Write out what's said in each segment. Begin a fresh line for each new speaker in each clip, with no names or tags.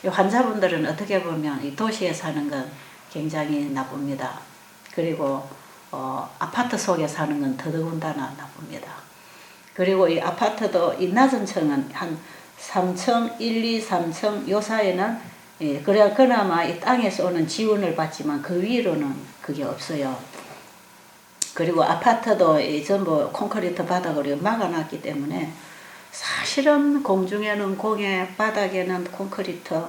이 환자분들은 어떻게 보면 이 도시에 사는 건 굉장히 나쁩니다. 그리고 아파트 속에 사는 건 더더군다나 나쁩니다. 그리고 이 아파트도 이 낮은 층은 한 3층, 1, 2, 3층 요 사이에는 그래야 그나마 이 땅에서 오는 지원을 받지만 그 위로는 그게 없어요. 그리고 아파트도 전부 콘크리트 바닥으로 막아놨기 때문에 사실은 공중에는 공에, 바닥에는 콘크리트,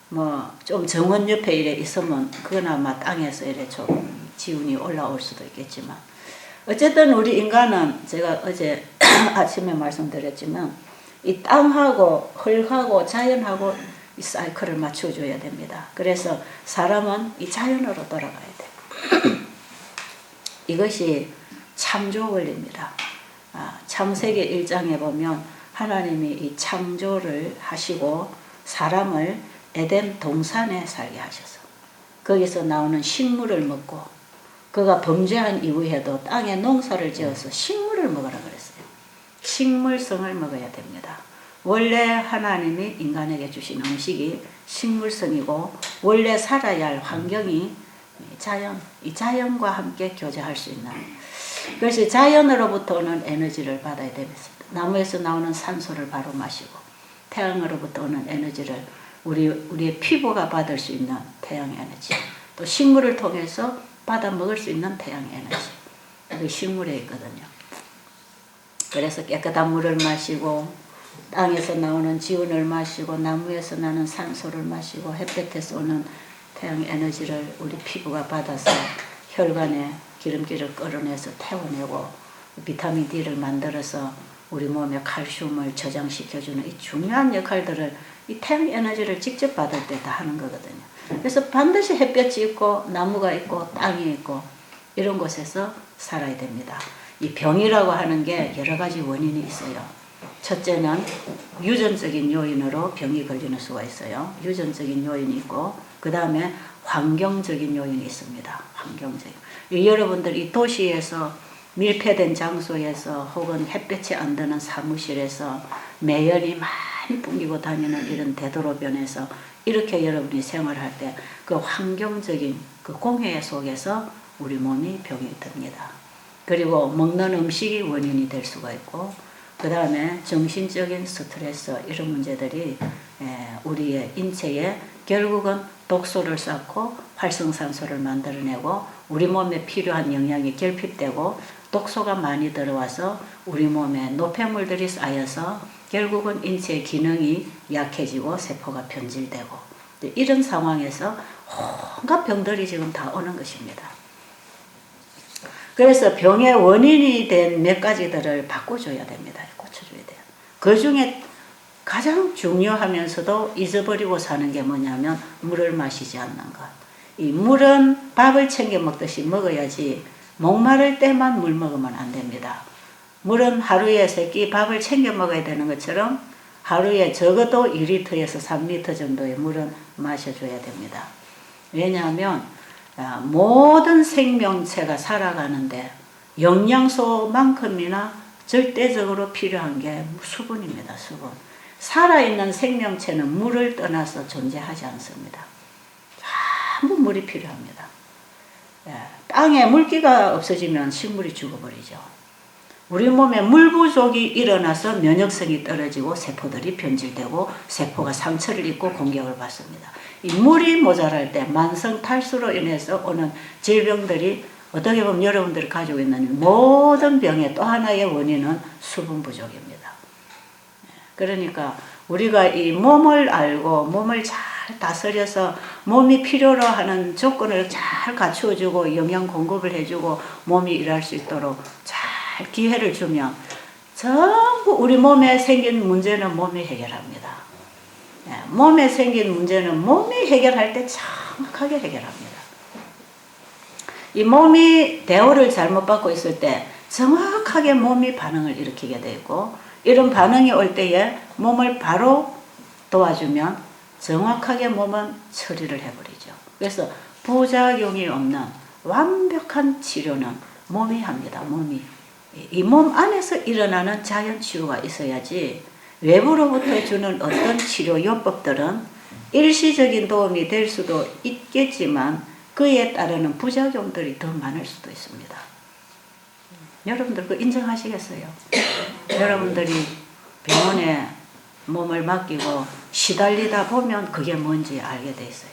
뭐 좀 정원 옆에 이래 있으면 그나마 땅에서 이래 좀 지운이 올라올 수도 있겠지만, 어쨌든 우리 인간은 제가 어제 아침에 말씀드렸지만 이 땅하고 흙하고 자연하고 이 사이클을 맞춰줘야 됩니다. 그래서 사람은 이 자연으로 돌아가야 돼요. 이것이 창조 원리입니다. 창세기 1장에 보면 하나님이 이 창조를 하시고 사람을 에덴 동산에 살게 하셔서 거기서 나오는 식물을 먹고, 그가 범죄한 이후에도 땅에 농사를 지어서 식물을 먹으라 그랬어요. 식물성을 먹어야 됩니다. 원래 하나님이 인간에게 주신 음식이 식물성이고 원래 살아야 할 환경이 자연, 이 자연과 함께 교제할 수 있는, 그래서 자연으로부터 오는 에너지를 받아야 됩니다. 나무에서 나오는 산소를 바로 마시고 태양으로부터 오는 에너지를 우리의 피부가 받을 수 있는 태양 에너지, 또 식물을 통해서 받아 먹을 수 있는 태양 에너지, 그 식물에 있거든요. 그래서 깨끗한 물을 마시고 땅에서 나오는 지온을 마시고 나무에서 나는 산소를 마시고 햇볕에서 오는 태양 에너지를 우리 피부가 받아서 혈관에 기름기를 끌어내서 태워내고 비타민 D를 만들어서 우리 몸에 칼슘을 저장시켜주는 이 중요한 역할들을 이 태양 에너지를 직접 받을 때 다 하는 거거든요. 그래서 반드시 햇볕이 있고 나무가 있고 땅이 있고 이런 곳에서 살아야 됩니다. 이 병이라고 하는 게 여러 가지 원인이 있어요. 첫째는 유전적인 요인으로 병이 걸리는 수가 있어요. 유전적인 요인이 있고, 그 다음에 환경적인 요인이 있습니다. 환경적인. 여러분들 이 도시에서 밀폐된 장소에서 혹은 햇볕이 안 드는 사무실에서 매연이 많이 뿜기고 다니는 이런 대도로변에서 이렇게 여러분이 생활할 때 그 환경적인 그 공해 속에서 우리 몸이 병이 듭니다. 그리고 먹는 음식이 원인이 될 수가 있고, 그 다음에 정신적인 스트레스 이런 문제들이 우리의 인체에 결국은 독소를 쌓고 활성산소를 만들어내고 우리 몸에 필요한 영양이 결핍되고 독소가 많이 들어와서 우리 몸에 노폐물들이 쌓여서 결국은 인체의 기능이 약해지고 세포가 변질되고, 이런 상황에서 온갖 병들이 지금 다 오는 것입니다. 그래서 병의 원인이 된 몇 가지들을 바꿔줘야 됩니다. 고쳐줘야 돼요. 그 중에 가장 중요하면서도 잊어버리고 사는 게 뭐냐면 물을 마시지 않는 것. 이 물은 밥을 챙겨 먹듯이 먹어야지 목마를 때만 물 먹으면 안 됩니다. 물은 하루에 3끼 밥을 챙겨 먹어야 되는 것처럼 하루에 적어도 2리터에서 3리터 정도의 물은 마셔줘야 됩니다. 왜냐하면 모든 생명체가 살아가는데 영양소만큼이나 절대적으로 필요한 게 수분입니다. 수분. 살아있는 생명체는 물을 떠나서 존재하지 않습니다. 전부 물이 필요합니다. 땅에 물기가 없어지면 식물이 죽어버리죠. 우리 몸에 물 부족이 일어나서 면역성이 떨어지고 세포들이 변질되고 세포가 상처를 입고 공격을 받습니다. 이 물이 모자랄 때 만성 탈수로 인해서 오는 질병들이 어떻게 보면 여러분들이 가지고 있는 모든 병의 또 하나의 원인은 수분 부족입니다. 그러니까 우리가 이 몸을 알고 몸을 잘 다스려서 몸이 필요로 하는 조건을 잘 갖추어주고 영양 공급을 해주고 몸이 일할 수 있도록 잘 기회를 주면 전부 우리 몸에 생긴 문제는 몸이 해결합니다. 몸에 생긴 문제는 몸이 해결할 때 정확하게 해결합니다. 이 몸이 대우를 잘못 받고 있을 때 정확하게 몸이 반응을 일으키게 되고, 이런 반응이 올 때에 몸을 바로 도와주면 정확하게 몸은 처리를 해버리죠. 그래서 부작용이 없는 완벽한 치료는 몸이 합니다. 몸이. 이 몸 안에서 일어나는 자연 치유가 있어야지 외부로부터 주는 어떤 치료 요법들은 일시적인 도움이 될 수도 있겠지만 그에 따르는 부작용들이 더 많을 수도 있습니다. 여러분들 그 인정하시겠어요? 여러분들이 병원에 몸을 맡기고 시달리다 보면 그게 뭔지 알게 돼 있어요.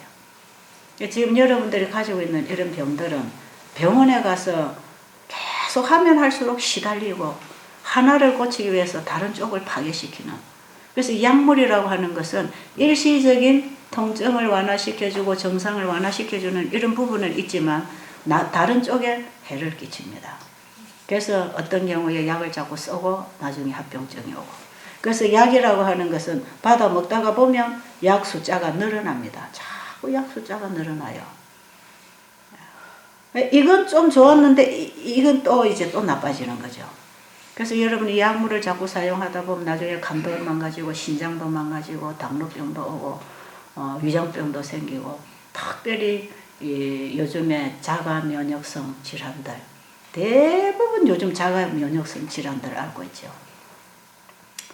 지금 여러분들이 가지고 있는 이런 병들은 병원에 가서 계속 하면 할수록 시달리고 하나를 고치기 위해서 다른 쪽을 파괴시키는, 그래서 약물이라고 하는 것은 일시적인 통증을 완화시켜주고 정상을 완화시켜주는 이런 부분은 있지만 다른 쪽에 해를 끼칩니다. 그래서 어떤 경우에 약을 자꾸 쓰고 나중에 합병증이 오고, 그래서 약이라고 하는 것은 받아 먹다가 보면 약 숫자가 늘어납니다. 자꾸 약 숫자가 늘어나요. 이건 좀 좋았는데 이건 또 이제 또 나빠지는 거죠. 그래서 여러분이 약물을 자꾸 사용하다 보면 나중에 간도 망가지고 신장도 망가지고 당뇨병도 오고 위장병도 생기고, 특별히 요즘에 자가 면역성 질환들, 대부분 요즘 자가 면역성 질환들 앓고 있죠.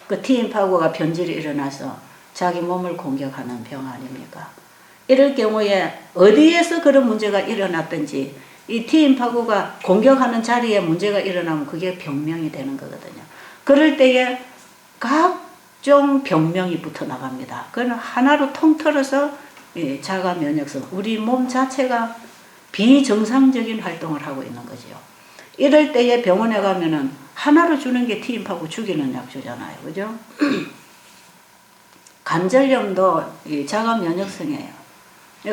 그 T인파구가 변질이 일어나서 자기 몸을 공격하는 병 아닙니까? 이럴 경우에 어디에서 그런 문제가 일어났든지 이 T인파구가 공격하는 자리에 문제가 일어나면 그게 병명이 되는 거거든요. 그럴 때에 각종 병명이 붙어 나갑니다. 그건 하나로 통틀어서 자가 면역성, 우리 몸 자체가 비정상적인 활동을 하고 있는 거죠. 이럴 때에 병원에 가면은 하나로 주는 게 T인파구 죽이는 약 주잖아요. 그죠? 관절염도 자가 면역성이에요.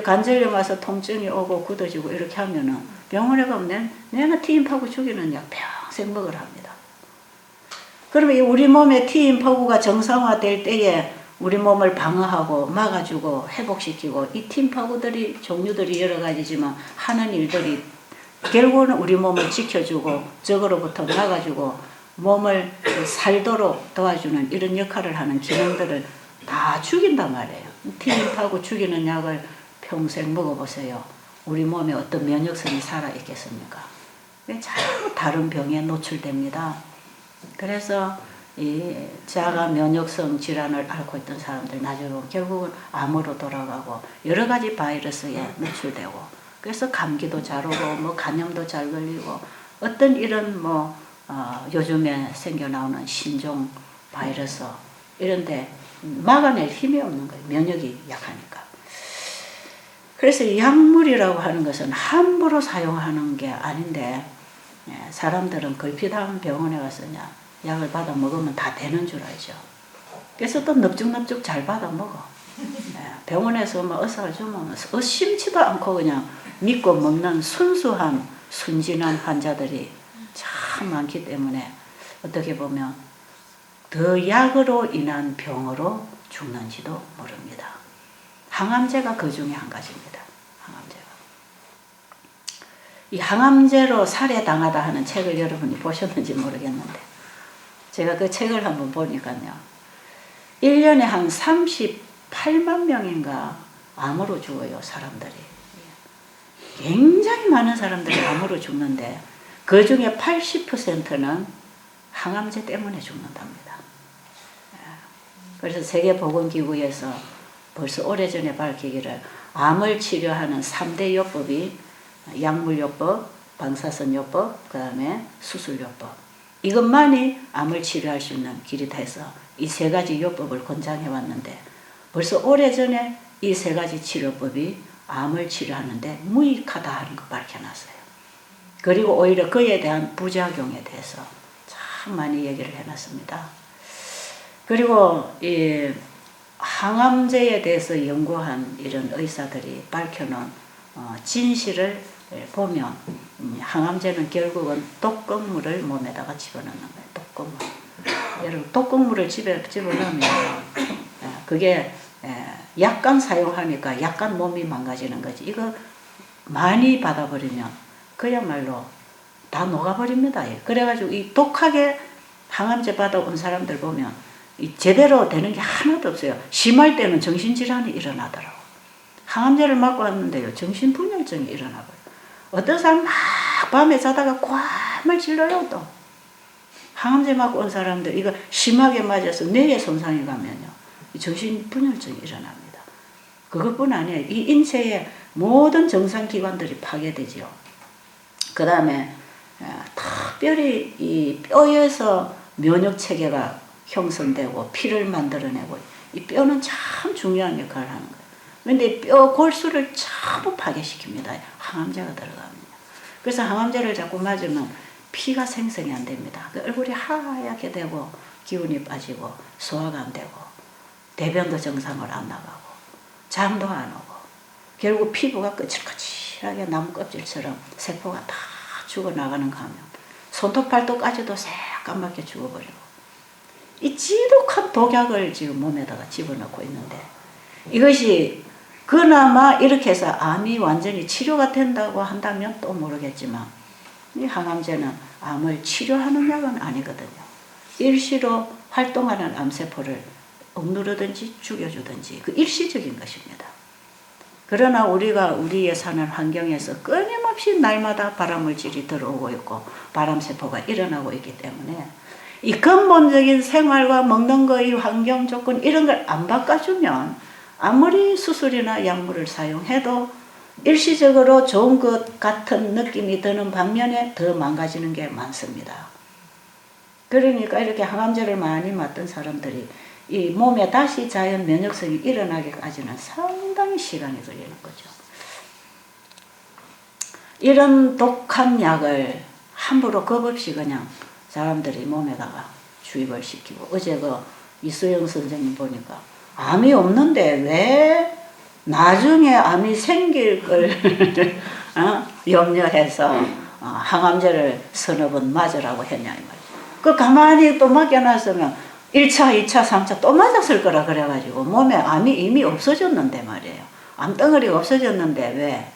관절염 와서 통증이 오고 굳어지고 이렇게 하면은 병원에 가면 내가 T인파구 죽이는 약 평생 먹으라 합니다. 그러면 우리 몸의 T인파구가 정상화될 때에 우리 몸을 방어하고 막아주고 회복시키고, 이 T인파구들이 종류들이 여러 가지지만 하는 일들이 결국은 우리 몸을 지켜주고 적으로부터 막아주고 몸을 살도록 도와주는 이런 역할을 하는 기능들을 다 죽인단 말이에요. T인파구 죽이는 약을 평생 먹어보세요. 우리 몸에 어떤 면역성이 살아있겠습니까? 자꾸 다른 병에 노출됩니다. 그래서 이 자가 면역성 질환을 앓고 있던 사람들 나중에 결국은 암으로 돌아가고 여러 가지 바이러스에 노출되고, 그래서 감기도 잘 오고 뭐 간염도 잘 걸리고 어떤 이런 요즘에 생겨나오는 신종 바이러스 이런데 막아낼 힘이 없는 거예요. 면역이 약하니까. 그래서 약물이라고 하는 것은 함부로 사용하는 게 아닌데 사람들은 걸핏하면 병원에 가서 약을 받아 먹으면 다 되는 줄 알죠. 그래서 또 넙죽넙죽 잘 받아 먹어. 병원에서 의사가 주면 의심치도 않고 그냥 믿고 먹는 순수한 순진한 환자들이 참 많기 때문에 어떻게 보면 더 약으로 인한 병으로 죽는지도 모릅니다. 항암제가 그 중에 한 가지입니다. 항암제가. 이 항암제로 살해당하다 하는 책을 여러분이 보셨는지 모르겠는데 제가 그 책을 한번 보니까요. 1년에 한 38만 명인가 암으로 죽어요, 사람들이. 굉장히 많은 사람들이 암으로 죽는데 그 중에 80%는 항암제 때문에 죽는답니다. 그래서 세계보건기구에서 벌써 오래전에 밝히기를 암을 치료하는 3대 요법이 약물요법, 방사선요법, 그 다음에 수술요법, 이것만이 암을 치료할 수 있는 길이다 해서 이 세 가지 요법을 권장해 왔는데 벌써 오래전에 이 세 가지 치료법이 암을 치료하는데 무익하다 하는 거 밝혀놨어요. 그리고 오히려 그에 대한 부작용에 대해서 참 많이 얘기를 해놨습니다. 그리고 이 항암제에 대해서 연구한 이런 의사들이 밝혀놓은 진실을 보면 항암제는 결국은 독극물을 몸에다가 집어넣는 거예요. 독극물. 여러분 독극물을 집어넣으면 그게 약간 사용하니까 약간 몸이 망가지는 거지. 이거 많이 받아버리면 그야말로 다 녹아버립니다. 그래가지고 이 독하게 항암제 받아온 사람들 보면 이 제대로 되는 게 하나도 없어요. 심할 때는 정신질환이 일어나더라고. 항암제를 맞고 왔는데요, 정신분열증이 일어나버려요. 어떤 사람 막 밤에 자다가 꽐을 질러요. 또 항암제 맞고 온 사람들 이거 심하게 맞아서 뇌에 손상이 가면요 정신분열증이 일어납니다. 그것뿐 아니에요. 이 인체의 모든 정상기관들이 파괴되지요. 그 다음에 특별히 이 뼈에서 면역체계가 형성되고 피를 만들어내고, 이 뼈는 참 중요한 역할을 하는 거예요. 그런데 뼈 골수를 전부 파괴시킵니다. 항암제가 들어갑니다. 그래서 항암제를 자꾸 맞으면 피가 생성이 안 됩니다. 그 얼굴이 하얗게 되고 기운이 빠지고 소화가 안 되고 대변도 정상으로 안 나가고 잠도 안 오고 결국 피부가 거칠거칠하게 나무 껍질처럼 세포가 다 죽어나가는 거 하면 손톱발톱까지도 새까맣게 죽어버리고, 이 지독한 독약을 지금 몸에다가 집어넣고 있는데, 이것이 그나마 이렇게 해서 암이 완전히 치료가 된다고 한다면 또 모르겠지만, 이 항암제는 암을 치료하는 약은 아니거든요. 일시로 활동하는 암세포를 억누르든지 죽여주든지 그 일시적인 것입니다. 그러나 우리가 우리의 사는 환경에서 끊임없이 날마다 발암물질이 들어오고 있고 발암세포가 일어나고 있기 때문에 이 근본적인 생활과 먹는 거의 환경 조건 이런 걸 안 바꿔주면 아무리 수술이나 약물을 사용해도 일시적으로 좋은 것 같은 느낌이 드는 반면에 더 망가지는 게 많습니다. 그러니까 이렇게 항암제를 많이 맞던 사람들이 이 몸에 다시 자연 면역성이 일어나기까지는 상당히 시간이 걸리는 거죠. 이런 독한 약을 함부로 겁 없이 그냥 사람들이 몸에다가 주입을 시키고, 어제 그 이수영 선생님 보니까 암이 없는데 왜 나중에 암이 생길 걸 염려해서 항암제를 서너 번 맞으라고 했냐 이 말이죠. 그 가만히 또 맡겨놨으면 1차, 2차, 3차 또 맞았을 거라 그래가지고 몸에 암이 이미 없어졌는데 말이에요. 암덩어리가 없어졌는데 왜?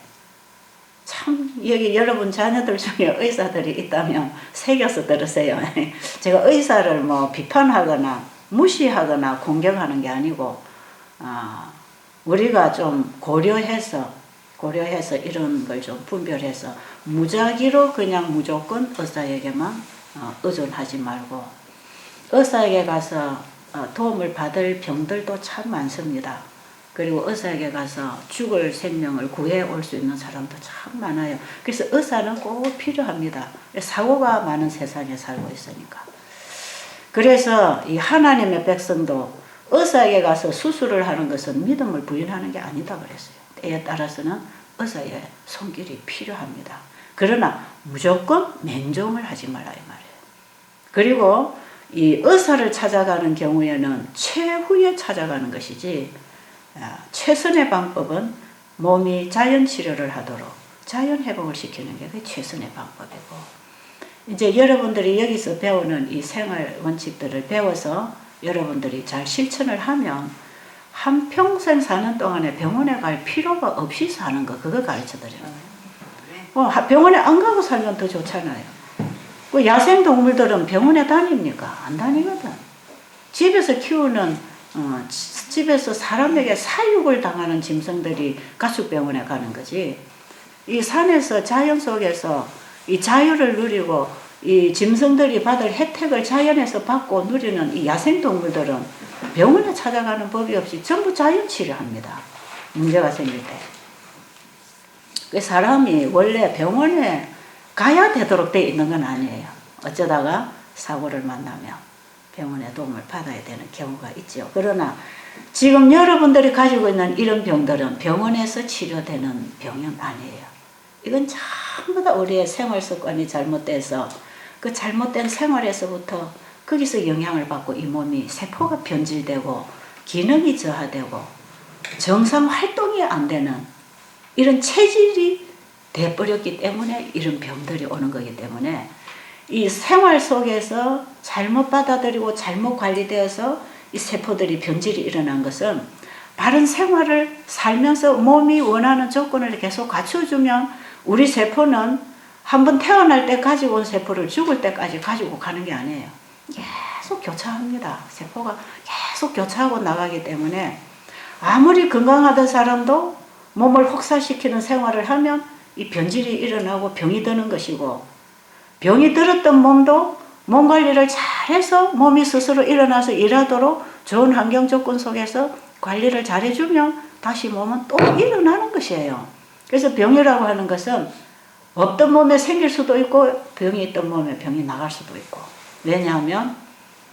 참 여기 여러분 자녀들 중에 의사들이 있다면 새겨서 들으세요. 제가 의사를 뭐 비판하거나 무시하거나 공격하는 게 아니고 우리가 좀 고려해서 이런 걸 좀 분별해서 무작위로 그냥 무조건 의사에게만 의존하지 말고 의사에게 가서 도움을 받을 병들도 참 많습니다. 그리고 의사에게 가서 죽을 생명을 구해올 수 있는 사람도 참 많아요. 그래서 의사는 꼭 필요합니다. 사고가 많은 세상에 살고 있으니까. 그래서 이 하나님의 백성도 의사에게 가서 수술을 하는 것은 믿음을 부인하는 게 아니다 그랬어요. 때에 따라서는 의사의 손길이 필요합니다. 그러나 무조건 맹종을 하지 말라 이 말이에요. 그리고 이 의사를 찾아가는 경우에는 최후에 찾아가는 것이지, 최선의 방법은 몸이 자연 치료를 하도록 자연 회복을 시키는 게 그게 최선의 방법이고, 이제 여러분들이 여기서 배우는 이 생활 원칙들을 배워서 여러분들이 잘 실천을 하면 한평생 사는 동안에 병원에 갈 필요가 없이 사는 거, 그거 가르쳐 드려요. 병원에 안 가고 살면 더 좋잖아요. 그 야생동물들은 병원에 다닙니까? 안 다니거든. 집에서 키우는 집에서 사람에게 사육을 당하는 짐승들이 가축병원에 가는 거지. 이 산에서 자연 속에서 이 자유를 누리고 이 짐승들이 받을 혜택을 자연에서 받고 누리는 이 야생동물들은 병원에 찾아가는 법이 없이 전부 자연 치료합니다. 문제가 생길 때. 그 사람이 원래 병원에 가야 되도록 되어 있는 건 아니에요. 어쩌다가 사고를 만나면 병원의 도움을 받아야 되는 경우가 있죠. 그러나 지금 여러분들이 가지고 있는 이런 병들은 병원에서 치료되는 병은 아니에요. 이건 전부 다 우리의 생활 습관이 잘못돼서 그 잘못된 생활에서부터 거기서 영향을 받고 이 몸이 세포가 변질되고 기능이 저하되고 정상 활동이 안 되는 이런 체질이 돼버렸기 때문에 이런 병들이 오는 거기 때문에 이 생활 속에서 잘못 받아들이고 잘못 관리되어서 이 세포들이 변질이 일어난 것은 바른 생활을 살면서 몸이 원하는 조건을 계속 갖춰주면 우리 세포는 한번 태어날 때 가지고 온 세포를 죽을 때까지 가지고 가는 게 아니에요. 계속 교차합니다. 세포가 계속 교차하고 나가기 때문에 아무리 건강하던 사람도 몸을 혹사시키는 생활을 하면 이 변질이 일어나고 병이 드는 것이고, 병이 들었던 몸도 몸 관리를 잘해서 몸이 스스로 일어나서 일하도록 좋은 환경 조건 속에서 관리를 잘해주면 다시 몸은 또 일어나는 것이에요. 그래서 병이라고 하는 것은 없던 몸에 생길 수도 있고 병이 있던 몸에 병이 나갈 수도 있고, 왜냐하면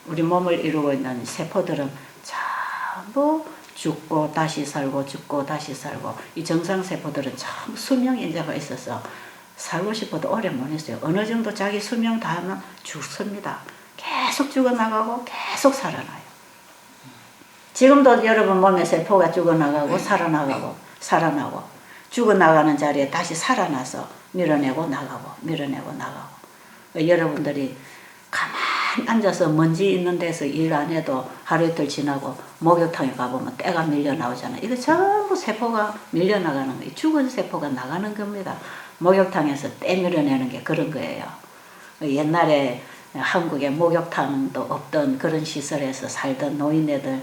우리 몸을 이루고 있는 세포들은 전부 죽고 다시 살고 죽고 다시 살고, 이 정상세포들은 전부 수명인자가 있어서 살고 싶어도 오래 못 있어요. 어느 정도 자기 수명 다 하면 죽습니다. 계속 죽어나가고 계속 살아나요. 지금도 여러분 몸에 세포가 죽어나가고 살아나가고 살아나고 죽어나가는 자리에 다시 살아나서 밀어내고 나가고 밀어내고 나가고. 여러분들이 가만히 앉아서 먼지 있는 데서 일 안 해도 하루 이틀 지나고 목욕탕에 가보면 때가 밀려 나오잖아요. 이거 전부 세포가 밀려 나가는 거예요. 죽은 세포가 나가는 겁니다. 목욕탕에서 때 밀어내는 게 그런 거예요. 옛날에 한국에 목욕탕도 없던 그런 시설에서 살던 노인네들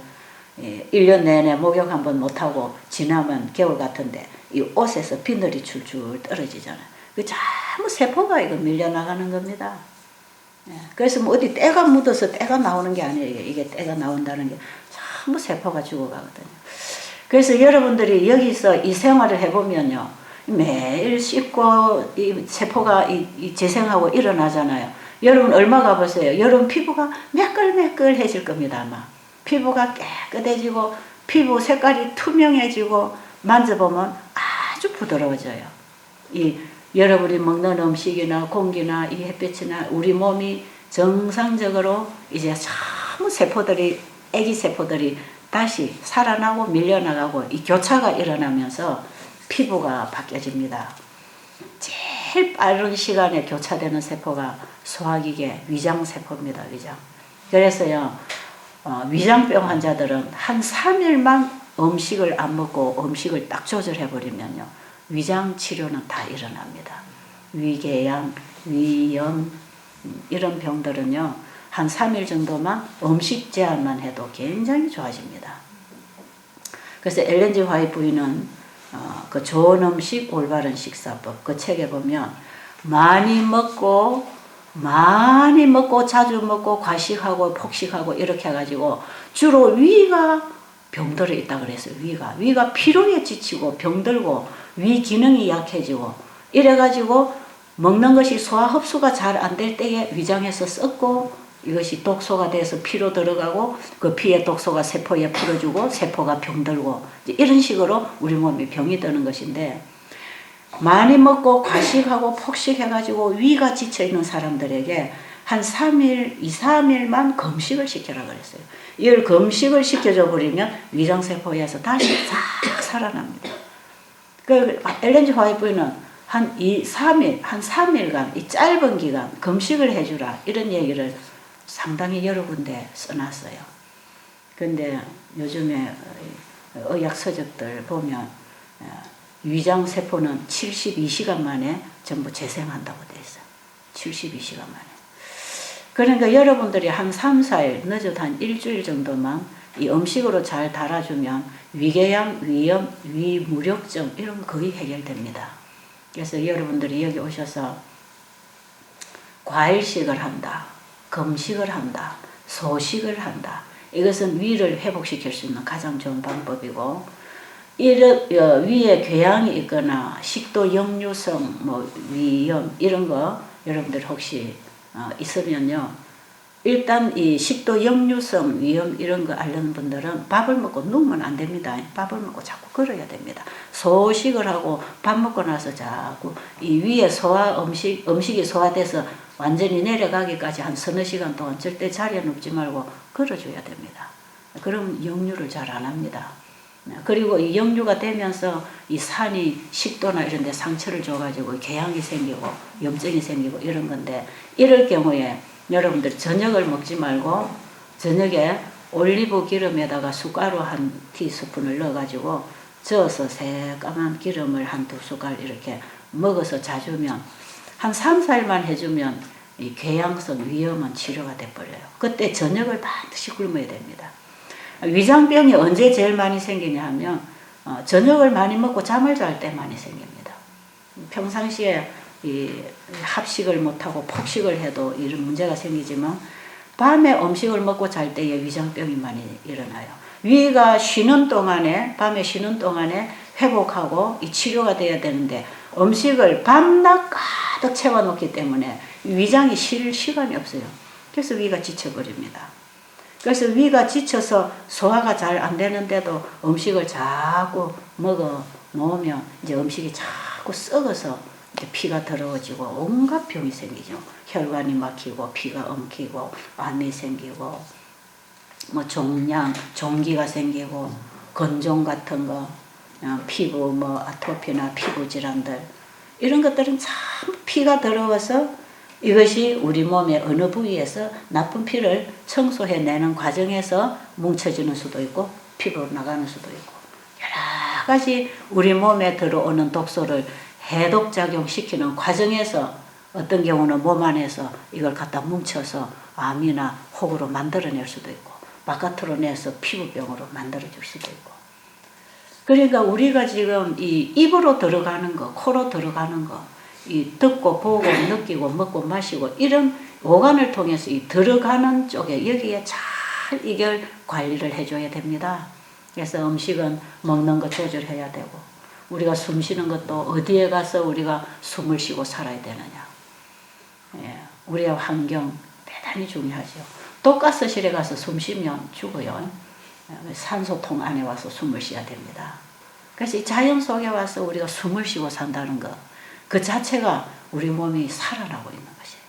1년 내내 목욕 한번 못하고 지나면 겨울 같은데 이 옷에서 비늘이 줄줄 떨어지잖아요. 그 전부 세포가 이거 밀려나가는 겁니다. 그래서 뭐 어디 때가 묻어서 때가 나오는 게 아니에요. 이게 때가 나온다는 게 전부 세포가 죽어가거든요. 그래서 여러분들이 여기서 이 생활을 해보면요, 매일 씻고 이 세포가 이 재생하고 일어나잖아요. 여러분 얼마 가보세요. 여러분 피부가 매끌매끌해질 겁니다. 아마 피부가 깨끗해지고 피부 색깔이 투명해지고 만져보면 아주 부드러워져요. 이 여러분이 먹는 음식이나 공기나 이 햇빛이나 우리 몸이 정상적으로 이제 전부 세포들이, 애기 세포들이 다시 살아나고 밀려나가고 이 교차가 일어나면서 피부가 바뀌어집니다. 제일 빠른 시간에 교차되는 세포가 소화기계 위장세포입니다. 위장. 그래서요, 위장병 환자들은 한 3일만 음식을 안 먹고 음식을 딱 조절해버리면요, 위장 치료는 다 일어납니다. 위궤양, 위염 이런 병들은요, 한 3일 정도만 음식 제한만 해도 굉장히 좋아집니다. 그래서 엘렌 G 화이트 부인은 그 좋은 음식 올바른 식사법 그 책에 보면 많이 먹고 자주 먹고 과식하고 폭식하고 이렇게 해가지고 주로 위가 병들어 있다 그랬어요. 위가 피로에 지치고 병들고 위 기능이 약해지고 이래가지고 먹는 것이 소화 흡수가 잘 안 될 때에 위장에서 썩고 이것이 독소가 돼서 피로 들어가고 그 피의 독소가 세포에 풀어주고 세포가 병들고 이런 식으로 우리 몸이 병이 드는 것인데, 많이 먹고 과식하고 폭식해가지고 위가 지쳐있는 사람들에게 한 3일, 2, 3일만 금식을 시켜라 그랬어요. 이걸 금식을 시켜줘 버리면 위장세포에서 다시 싹 살아납니다. 그 엘렌 G 화이트 부인은 한 2, 3일, 한 3일간 이 짧은 기간 금식을 해주라 이런 얘기를 상당히 여러 군데 써놨어요. 근데 요즘에 의학 서적들 보면 위장세포는 72시간 만에 전부 재생한다고 돼 있어요. 72시간 만에. 그러니까 여러분들이 한 3, 4일, 늦어도 한 일주일 정도만 이 음식으로 잘 달아주면 위궤양, 위염, 위무력증 이런 거 거의 해결됩니다. 그래서 여러분들이 여기 오셔서 과일식을 한다, 금식을 한다, 소식을 한다. 이것은 위를 회복시킬 수 있는 가장 좋은 방법이고, 위에 궤양이 있거나 식도 역류성, 위염 이런 거 여러분들 혹시 있으면요, 일단 이 식도 역류성 위염 이런 거 앓는 분들은 밥을 먹고 누우면 안 됩니다. 밥을 먹고 자꾸 걸어야 됩니다. 소식을 하고 밥 먹고 나서 자꾸 이 위에 음식이 소화돼서 완전히 내려가기까지 한 서너 시간 동안 절대 자리에 눕지 말고 걸어줘야 됩니다. 그럼 역류를 잘 안 합니다. 그리고 이 역류가 되면서 이 산이 식도나 이런 데 상처를 줘가지고 궤양이 생기고 염증이 생기고 이런 건데, 이럴 경우에 여러분들 저녁을 먹지 말고 저녁에 올리브 기름에다가 숟가루 한 티스푼을 넣어가지고 저어서 새까만 기름을 한 2숟갈 이렇게 먹어서 자주면 한 3, 4일만 해주면 이 궤양성 위염은 치료가 돼버려요. 그때 저녁을 반드시 굶어야 됩니다. 위장병이 언제 제일 많이 생기냐 하면 저녁을 많이 먹고 잠을 잘 때 많이 생깁니다. 평상시에 이 합식을 못하고 폭식을 해도 이런 문제가 생기지만 밤에 음식을 먹고 잘 때에 위장병이 많이 일어나요. 위가 쉬는 동안에, 밤에 쉬는 동안에 회복하고 이 치료가 돼야 되는데 음식을 밤낮 가득 채워놓기 때문에 위장이 쉴 시간이 없어요. 그래서 위가 지쳐버립니다. 그래서 위가 지쳐서 소화가 잘 안 되는데도 음식을 자꾸 먹어 놓으면 이제 음식이 자꾸 썩어서 이제 피가 더러워지고 온갖 병이 생기죠. 혈관이 막히고 피가 엉키고 암이 생기고 뭐 종기가 생기고 건종 같은 거, 피부 뭐 아토피나 피부 질환들 이런 것들은 참 피가 더러워서 이것이 우리 몸의 어느 부위에서 나쁜 피를 청소해내는 과정에서 뭉쳐지는 수도 있고 피부로 나가는 수도 있고 여러 가지 우리 몸에 들어오는 독소를 해독작용시키는 과정에서 어떤 경우는 몸 안에서 이걸 갖다 뭉쳐서 암이나 혹으로 만들어낼 수도 있고 바깥으로 내서 피부병으로 만들어줄 수도 있고. 그러니까 우리가 지금 이 입으로 들어가는 거, 코로 들어가는 거, 이 듣고 보고 느끼고 먹고 마시고 이런 오간을 통해서 이 들어가는 쪽에 여기에 잘 이걸 관리를 해줘야 됩니다. 그래서 음식은 먹는 거 조절해야 되고 우리가 숨 쉬는 것도 어디에 가서 우리가 숨을 쉬고 살아야 되느냐. 예, 우리의 환경 대단히 중요하죠. 독가스실에 가서 숨 쉬면 죽어요. 산소통 안에 와서 숨을 쉬어야 됩니다. 그래서 이 자연 속에 와서 우리가 숨을 쉬고 산다는 것, 그 자체가 우리 몸이 살아나고 있는 것이에요.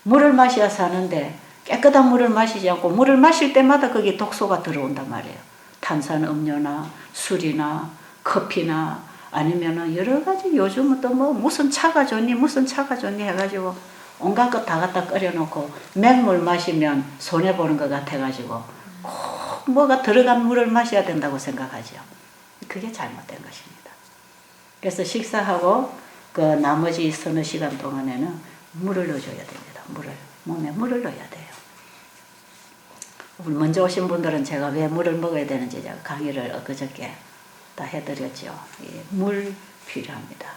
물을 마셔야 사는데 깨끗한 물을 마시지 않고 물을 마실 때마다 거기에 독소가 들어온단 말이에요. 탄산음료나 술이나 커피나 아니면은 여러 가지 요즘은 또 뭐 무슨 차가 좋니 해가지고 온갖 것 다 갖다 끓여놓고 맹물 마시면 손해보는 것 같아가지고 꼭 뭐가 들어간 물을 마셔야 된다고 생각하죠. 그게 잘못된 것입니다. 그래서 식사하고 그 나머지 서너 시간 동안에는 물을 넣어줘야 됩니다. 몸에 물을 넣어야 돼요. 먼저 오신 분들은 제가 왜 물을 먹어야 되는지 제가 강의를 엊그저께 다 해드렸죠. 물 필요합니다.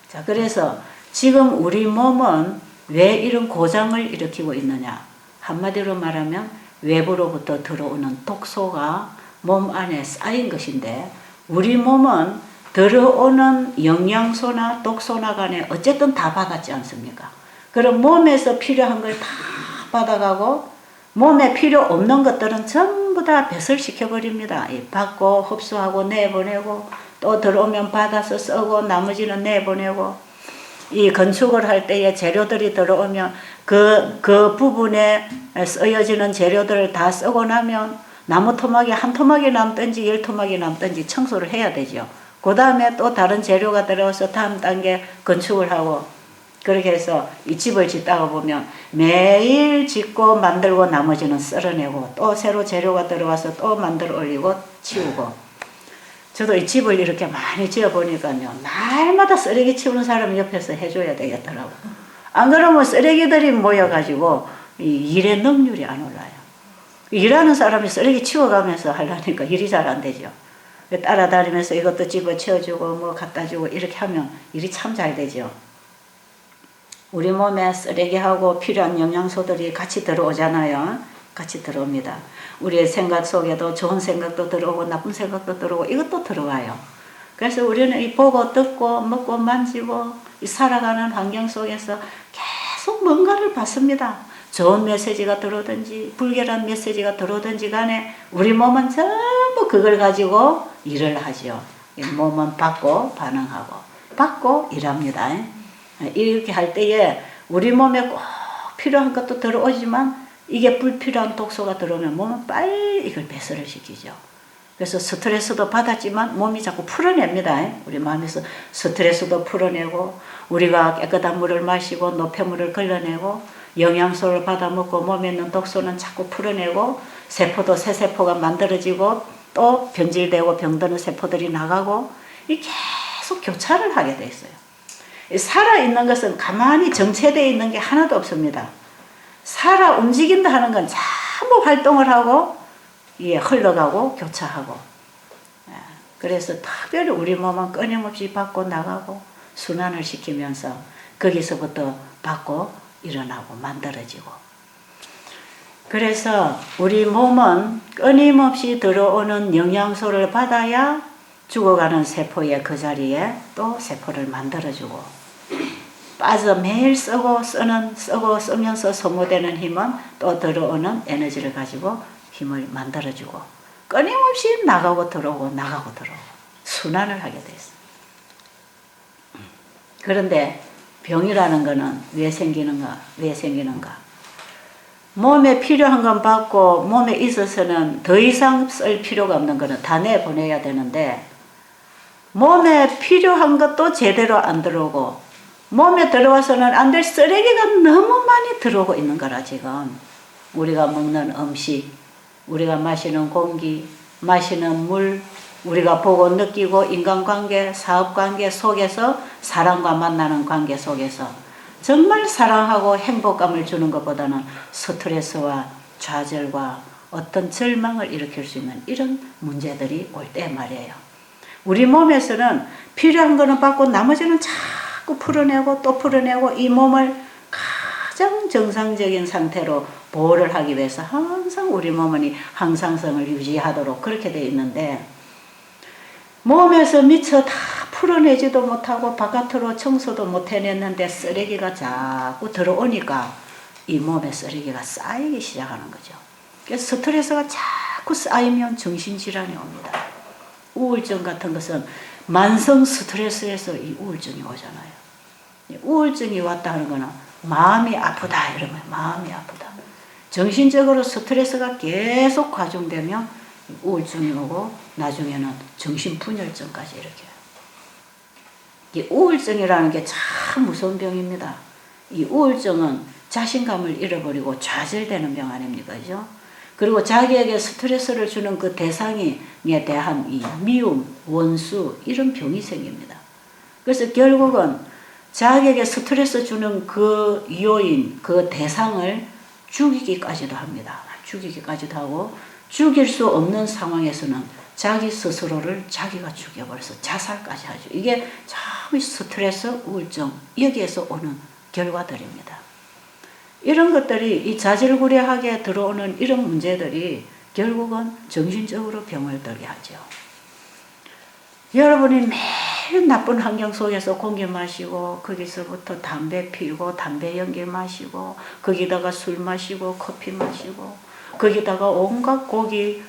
자, 그래서 지금 우리 몸은 왜 이런 고장을 일으키고 있느냐? 한마디로 말하면 외부로부터 들어오는 독소가 몸 안에 쌓인 것인데 우리 몸은 들어오는 영양소나 독소나 간에 어쨌든 다 받았지 않습니까? 그럼 몸에서 필요한 걸 다 받아가고 몸에 필요 없는 것들은 전부 다 배설시켜버립니다. 받고 흡수하고 내보내고 또 들어오면 받아서 쓰고 나머지는 내보내고 이 건축을 할 때에 재료들이 들어오면 그 부분에 쓰여지는 재료들을 다 쓰고 나면 나무 토막이 한 토막이 남든지 10토막이 남든지 청소를 해야 되죠. 그 다음에 또 다른 재료가 들어와서 다음 단계 건축을 하고 그렇게 해서 이 집을 짓다가 보면 매일 짓고 만들고 나머지는 썰어내고 또 새로 재료가 들어와서 또 만들어 올리고 치우고 저도 이 집을 이렇게 많이 지어보니까요 날마다 쓰레기 치우는 사람 옆에서 해줘야 되겠더라고. 안 그러면 쓰레기들이 모여가지고 이 일의 능률이 안 올라요. 일하는 사람이 쓰레기 치워가면서 하려니까 일이 잘 안 되죠. 따라다니면서 이것도 집어치워주고 뭐 갖다주고 이렇게 하면 일이 참 잘 되죠. 우리 몸에 쓰레기하고 필요한 영양소들이 같이 들어오잖아요. 같이 들어옵니다. 우리의 생각 속에도 좋은 생각도 들어오고 나쁜 생각도 들어오고 이것도 들어와요. 그래서 우리는 이 보고 듣고 먹고 만지고 이 살아가는 환경 속에서 계속 뭔가를 받습니다. 좋은 메시지가 들어오든지 불결한 메시지가 들어오든지 간에 우리 몸은 전부 그걸 가지고 일을 하죠. 몸은 받고 반응하고 받고 일합니다. 이렇게 할 때에 우리 몸에 꼭 필요한 것도 들어오지만 이게 불필요한 독소가 들어오면 몸은 빨리 이걸 배설을 시키죠. 그래서 스트레스도 받았지만 몸이 자꾸 풀어냅니다. 우리 마음에서 스트레스도 풀어내고 우리가 깨끗한 물을 마시고 노폐물을 걸러내고 영양소를 받아 먹고 몸에 있는 독소는 자꾸 풀어내고 세포도 새 세포가 만들어지고 또 변질되고 병드는 세포들이 나가고 이 계속 교차를 하게 돼 있어요. 살아있는 것은 가만히 정체되어 있는 게 하나도 없습니다. 살아 움직인다 하는 건 전부 활동을 하고 흘러가고 교차하고 그래서 특별히 우리 몸은 끊임없이 받고 나가고 순환을 시키면서 거기서부터 받고 일어나고 만들어지고 그래서 우리 몸은 끊임없이 들어오는 영양소를 받아야 죽어가는 세포의 그 자리에 또 세포를 만들어주고, 매일 쓰고 쓰면서 소모되는 힘은 또 들어오는 에너지를 가지고 힘을 만들어주고, 끊임없이 나가고 들어오고 순환을 하게 돼 있어. 그런데 병이라는 거는 왜 생기는가? 몸에 필요한 건 받고 몸에 있어서는 더 이상 쓸 필요가 없는 거는 다 내보내야 되는데, 몸에 필요한 것도 제대로 안 들어오고 몸에 들어와서는 안 될 쓰레기가 너무 많이 들어오고 있는 거라. 지금 우리가 먹는 음식, 우리가 마시는 공기, 마시는 물, 우리가 보고 느끼고 인간관계, 사업관계 속에서, 사람과 만나는 관계 속에서 정말 사랑하고 행복감을 주는 것보다는 스트레스와 좌절과 어떤 절망을 일으킬 수 있는 이런 문제들이 올 때 말이에요. 우리 몸에서는 필요한 거는 받고 나머지는 자꾸 풀어내고 또 풀어내고, 이 몸을 가장 정상적인 상태로 보호를 하기 위해서 항상 우리 몸은 항상성을 유지하도록 그렇게 되어 있는데, 몸에서 미처 다 풀어내지도 못하고 바깥으로 청소도 못 해냈는데 쓰레기가 자꾸 들어오니까 이 몸에 쓰레기가 쌓이기 시작하는 거죠. 그래서 스트레스가 자꾸 쌓이면 정신질환이 옵니다. 우울증 같은 것은 만성 스트레스에서 이 우울증이 오잖아요. 우울증이 왔다 하는 거는 마음이 아프다 이러면 마음이 아프다. 정신적으로 스트레스가 계속 가중되면 우울증이 오고 나중에는 정신분열증까지 일으켜요. 이 우울증이라는 게 참 무서운 병입니다. 이 우울증은 자신감을 잃어버리고 좌절되는 병 아닙니까? 그죠? 그리고 자기에게 스트레스를 주는 그 대상에 대한 이 미움, 원수, 이런 병이 생깁니다. 그래서 결국은 자기에게 스트레스 주는 그 요인, 그 대상을 죽이기까지도 합니다. 죽이기까지도 하고, 죽일 수 없는 상황에서는 자기 스스로를 자기가 죽여버려서 자살까지 하죠. 이게 참 스트레스, 우울증, 여기에서 오는 결과들입니다. 이런 것들이 이 자질구레하게 들어오는 이런 문제들이 결국은 정신적으로 병을 들게 하죠. 여러분이 매일 나쁜 환경 속에서 공기 마시고, 거기서부터 담배 피우고 담배 연기 마시고, 거기다가 술 마시고 커피 마시고, 거기다가 온갖 고기,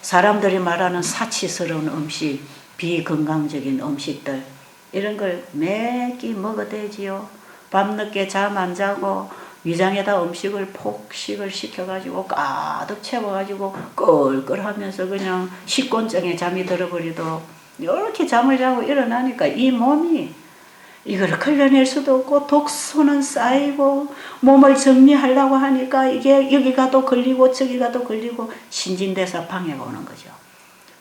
사람들이 말하는 사치스러운 음식, 비건강적인 음식들, 이런 걸 매끼 먹어대지요. 밤늦게 잠 안 자고 위장에다 음식을 폭식을 시켜가지고 가득 채워가지고 끌끌하면서 그냥 식곤증에 잠이 들어버리도록 이렇게 잠을 자고 일어나니까 이 몸이 이걸 걸러낼 수도 없고, 독소는 쌓이고, 몸을 정리하려고 하니까 이게 여기가 또 걸리고 저기가 또 걸리고 신진대사 방해가 오는 거죠.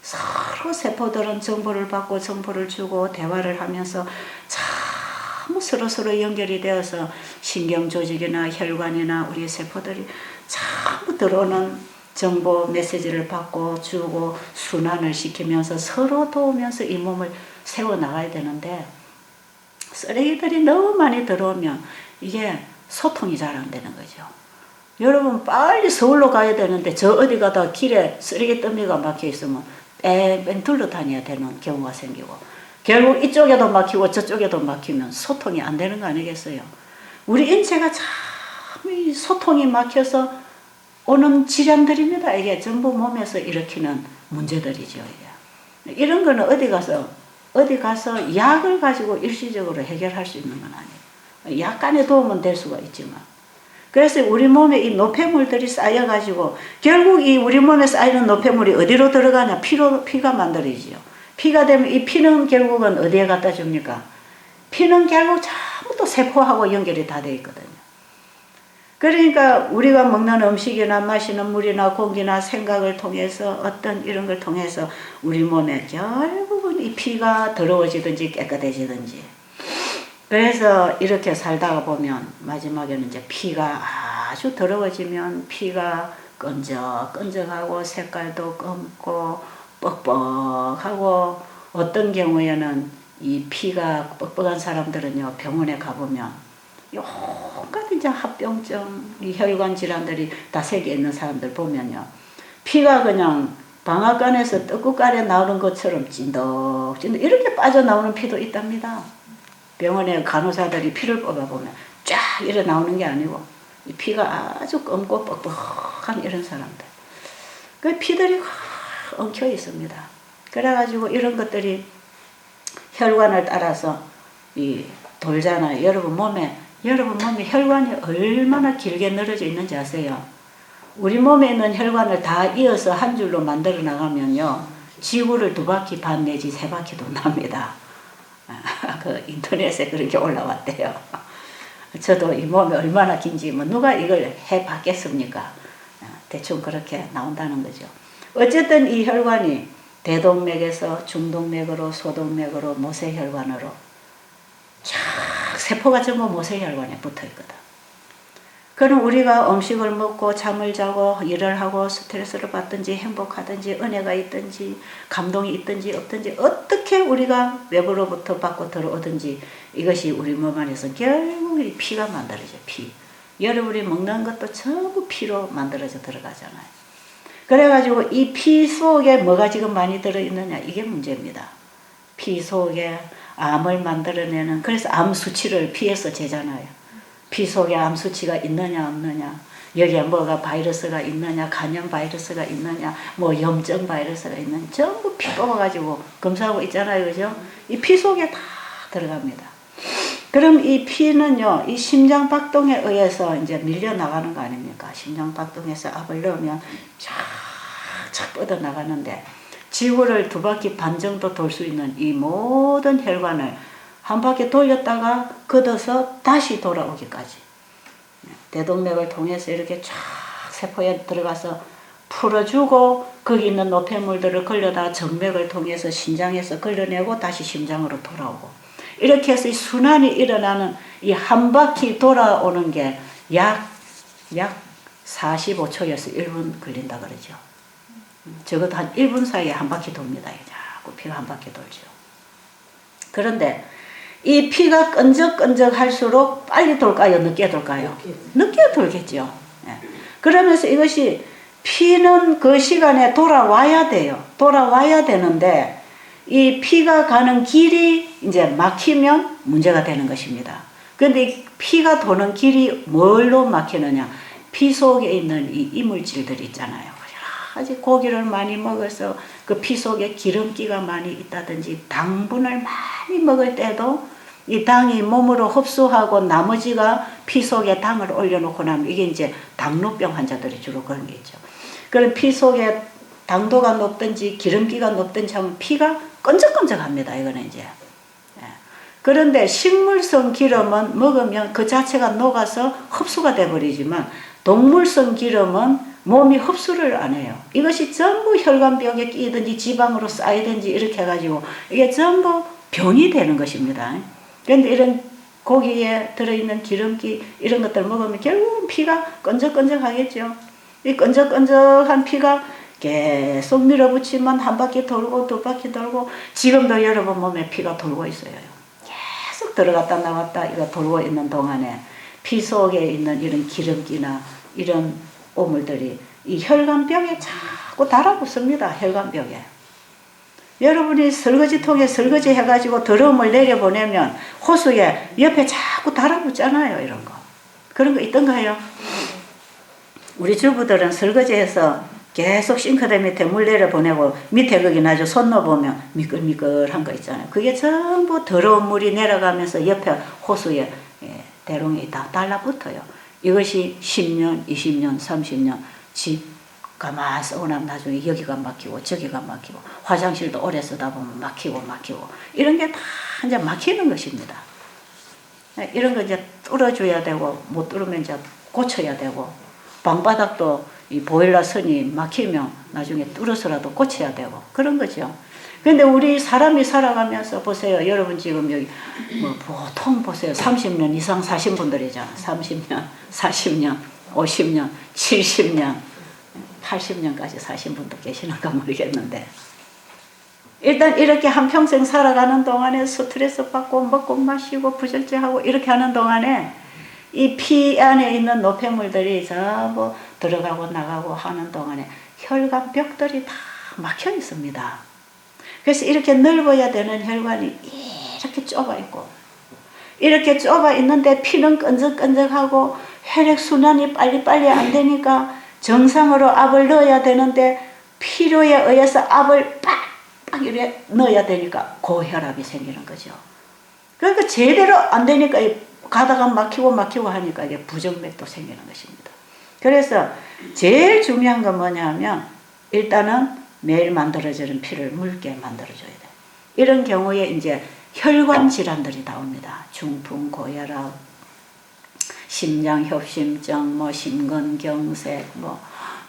서로 세포들은 정보를 받고 정보를 주고 대화를 하면서 참 서로 연결이 되어서 신경조직이나 혈관이나 우리 세포들이 참 들어오는 정보 메시지를 받고 주고 순환을 시키면서 서로 도우면서 이 몸을 세워나가야 되는데, 쓰레기들이 너무 많이 들어오면 이게 소통이 잘 안 되는 거죠. 여러분 빨리 서울로 가야 되는데 저 어디 가다 길에 쓰레기 더미가 막혀 있으면 뺑뺑 둘러다녀야 되는 경우가 생기고, 결국 이쪽에도 막히고 저쪽에도 막히면 소통이 안 되는 거 아니겠어요? 우리 인체가 참 소통이 막혀서 오는 질환들입니다. 이게 전부 몸에서 일으키는 문제들이죠. 이게. 이런 거는 어디 가서 약을 가지고 일시적으로 해결할 수 있는 건 아니에요. 약간의 도움은 될 수가 있지만. 그래서 우리 몸에 이 노폐물들이 쌓여가지고 결국 이 우리 몸에 쌓이는 노폐물이 어디로 들어가냐? 피가 만들어지죠. 피가 되면 이 피는 결국은 어디에 갖다 줍니까? 피는 결국 전부 또 세포하고 연결이 다 되어 있거든요. 그러니까 우리가 먹는 음식이나 마시는 물이나 공기나 생각을 통해서 어떤 이런 걸 통해서 우리 몸에 결국은 이 피가 더러워지든지 깨끗해지든지, 그래서 이렇게 살다가 보면 마지막에는 이제 피가 아주 더러워지면 피가 끈적끈적하고 색깔도 검고 뻑뻑하고, 어떤 경우에는 이 피가 뻑뻑한 사람들은요 병원에 가보면 온갖 이제 진짜 합병증, 이 혈관 질환들이 다 새겨 있는 사람들 보면요. 피가 그냥 방앗간에서 떡국간에 나오는 것처럼 찐득찐득 이렇게 빠져나오는 피도 있답니다. 병원에 간호사들이 피를 뽑아보면 쫙 이래 나오는 게 아니고 이 피가 아주 검고 뻑뻑한 이런 사람들. 그 피들이 엉켜 있습니다. 그래가지고 이런 것들이 혈관을 따라서 이 돌잖아요. 여러분 몸에 혈관이 얼마나 길게 늘어져 있는지 아세요? 우리 몸에 있는 혈관을 다 이어서 한 줄로 만들어 나가면요. 지구를 2바퀴 반 내지 3바퀴도 납니다. 그 인터넷에 그렇게 올라왔대요. 저도 이 몸이 얼마나 긴지 뭐 누가 이걸 해 봤겠습니까? 대충 그렇게 나온다는 거죠. 어쨌든 이 혈관이 대동맥에서 중동맥으로 소동맥으로 모세혈관으로 쫙 세포가 전부 모세혈관에 붙어 있거든. 그럼 우리가 음식을 먹고 잠을 자고 일을 하고 스트레스를 받든지 행복하든지 은혜가 있든지 감동이 있든지 없든지 어떻게 우리가 외부로부터 받고 들어오든지 이것이 우리 몸 안에서 결국 이 피가 만들어져. 피. 여러분이 먹는 것도 전부 피로 만들어져 들어가잖아요. 그래가지고 이 피 속에 뭐가 지금 많이 들어있느냐 이게 문제입니다. 피 속에 암을 만들어내는, 그래서 암 수치를 피에서 재잖아요. 피 속에 암 수치가 있느냐 없느냐, 여기에 뭐가 바이러스가 있느냐, 간염 바이러스가 있느냐, 뭐 염증 바이러스가 있느냐, 전부 피 뽑아가지고 검사하고 있잖아요. 그죠? 이 피 속에 다 들어갑니다. 그럼 이 피는요, 이 심장 박동에 의해서 이제 밀려나가는 거 아닙니까? 심장 박동에서 압을 넣으면 쫙쫙 뻗어나가는데, 지구를 2바퀴 반 정도 돌 수 있는 이 모든 혈관을 한 바퀴 돌렸다가 걷어서 다시 돌아오기까지. 대동맥을 통해서 이렇게 쫙 세포에 들어가서 풀어주고, 거기 있는 노폐물들을 걸려다 정맥을 통해서 신장에서 걸러내고 다시 심장으로 돌아오고. 이렇게 해서 이 순환이 일어나는 이 한 바퀴 돌아오는 게 약 45초에서 1분 걸린다 그러죠. 적어도 한 1분 사이에 한 바퀴 돕니다. 자꾸 피가 한 바퀴 돌죠. 그런데 이 피가 끈적끈적 할수록 빨리 돌까요? 늦게 돌까요? 늦게 돌겠죠. 그러면서 이것이 피는 그 시간에 돌아와야 돼요. 돌아와야 되는데 이 피가 가는 길이 이제 막히면 문제가 되는 것입니다. 그런데 피가 도는 길이 뭘로 막히느냐? 피 속에 있는 이 이물질들 있잖아요. 아직 고기를 많이 먹어서 그 피 속에 기름기가 많이 있다든지 당분을 많이 먹을 때도 이 당이 몸으로 흡수하고 나머지가 피 속에 당을 올려놓고 나면 이게 이제 당뇨병 환자들이 주로 그런 게 있죠. 그럼 피 속에 당도가 높든지 기름기가 높든지 하면 피가 끈적끈적합니다. 이거는 이제. 그런데 식물성 기름은 먹으면 그 자체가 녹아서 흡수가 돼버리지만 동물성 기름은 몸이 흡수를 안 해요. 이것이 전부 혈관벽에 끼든지 지방으로 쌓이든지 이렇게 해가지고 이게 전부 병이 되는 것입니다. 그런데 이런 고기에 들어있는 기름기 이런 것들 먹으면 결국은 피가 끈적끈적하겠죠. 이 끈적끈적한 피가 계속 밀어붙이면 한 바퀴 돌고 2바퀴 돌고, 지금도 여러분 몸에 피가 돌고 있어요. 계속 들어갔다 나왔다 이거 돌고 있는 동안에 피 속에 있는 이런 기름기나 이런 오물들이 이 혈관벽에 자꾸 달아붙습니다. 혈관벽에. 여러분이 설거지통에 설거지 해가지고 더러움을 내려보내면 호수에 옆에 자꾸 달아붙잖아요. 이런 거. 그런 거 있던가요? 우리 주부들은 설거지해서 계속 싱크대 밑에 물 내려보내고 밑에 거기 나중에 손 넣어보면 미끌미끌한 거 있잖아요. 그게 전부 더러운 물이 내려가면서 옆에 호수에 대롱이 다 달라붙어요. 이것이 10년, 20년, 30년 집 가만 쓰고 나면 나중에 여기가 막히고 저기가 막히고 화장실도 오래 쓰다 보면 막히고 이런 게 다 이제 막히는 것입니다. 이런 거 이제 뚫어줘야 되고 못 뚫으면 이제 고쳐야 되고, 방바닥도 이 보일러 선이 막히면 나중에 뚫어서라도 고쳐야 되고 그런 거죠. 근데 우리 사람이 살아가면서 보세요. 여러분 지금 여기 뭐 보통 보세요. 30년 이상 사신 분들이잖아. 30년, 40년, 50년, 70년, 80년까지 사신 분도 계시는가 모르겠는데, 일단 이렇게 한평생 살아가는 동안에 스트레스 받고 먹고 마시고 부절제하고 이렇게 하는 동안에 이 피 안에 있는 노폐물들이 전부 들어가고 나가고 하는 동안에 혈관 벽들이 다 막혀 있습니다. 그래서 이렇게 넓어야 되는 혈관이 이렇게 좁아 있고, 이렇게 좁아 있는데 피는 끈적끈적하고 혈액순환이 빨리빨리 안 되니까 정상으로 압을 넣어야 되는데 필요에 의해서 압을 빡빡 이렇게 넣어야 되니까 고혈압이 생기는 거죠. 그러니까 제대로 안 되니까 가다가 막히고 하니까 이게 부정맥도 생기는 것입니다. 그래서 제일 중요한 건 뭐냐면 일단은 매일 만들어지는 피를 묽게 만들어줘야 돼. 이런 경우에 이제 혈관 질환들이 나옵니다. 중풍, 고혈압, 심장협심증, 뭐 심근경색, 뭐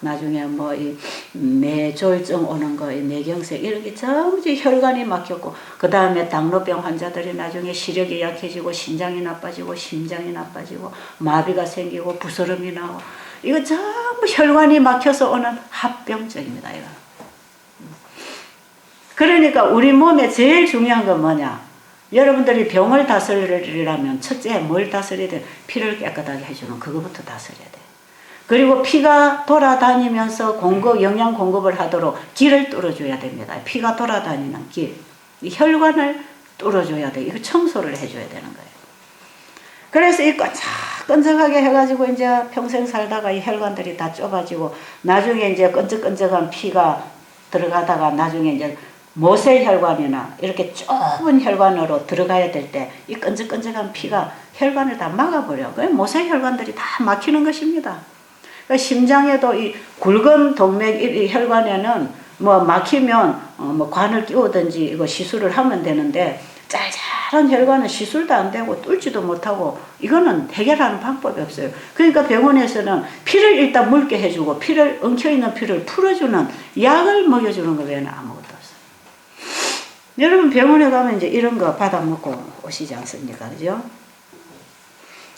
나중에 뭐 이 뇌졸중 오는 거, 뇌경색 이런 게 전부 혈관이 막혔고, 그 다음에 당뇨병 환자들이 나중에 시력이 약해지고 신장이 나빠지고 심장이 나빠지고 마비가 생기고 부스럼이 나고, 이거 전부 혈관이 막혀서 오는 합병증입니다. 이거. 그러니까 우리 몸에 제일 중요한 건 뭐냐? 여러분들이 병을 다스리려면 첫째 뭘 다스려야 돼? 피를 깨끗하게 해주는 그거부터 다스려야 돼. 그리고 피가 돌아다니면서 영양 공급을 하도록 길을 뚫어줘야 됩니다. 피가 돌아다니는 길, 이 혈관을 뚫어줘야 돼. 이거 청소를 해줘야 되는 거예요. 그래서 이 끈적끈적하게 해가지고 이제 평생 살다가 이 혈관들이 다 좁아지고 나중에 이제 끈적끈적한 피가 들어가다가 나중에 이제 모세혈관이나 이렇게 좁은 혈관으로 들어가야 될 때 이 끈적끈적한 피가 혈관을 다 막아버려. 그 모세혈관들이 다 막히는 것입니다. 그러니까 심장에도 이 굵은 동맥 이 혈관에는 뭐 막히면 뭐 관을 끼우든지 이거 시술을 하면 되는데, 짤짤한 혈관은 시술도 안 되고 뚫지도 못하고 이거는 해결하는 방법이 없어요. 그러니까 병원에서는 피를 일단 묽게 해주고 피를 엉켜있는 피를 풀어주는 약을 먹여주는 거 외에는 아무것도 없어요. 여러분 병원에 가면 이제 이런 거 받아 먹고 오시지 않습니까? 그죠?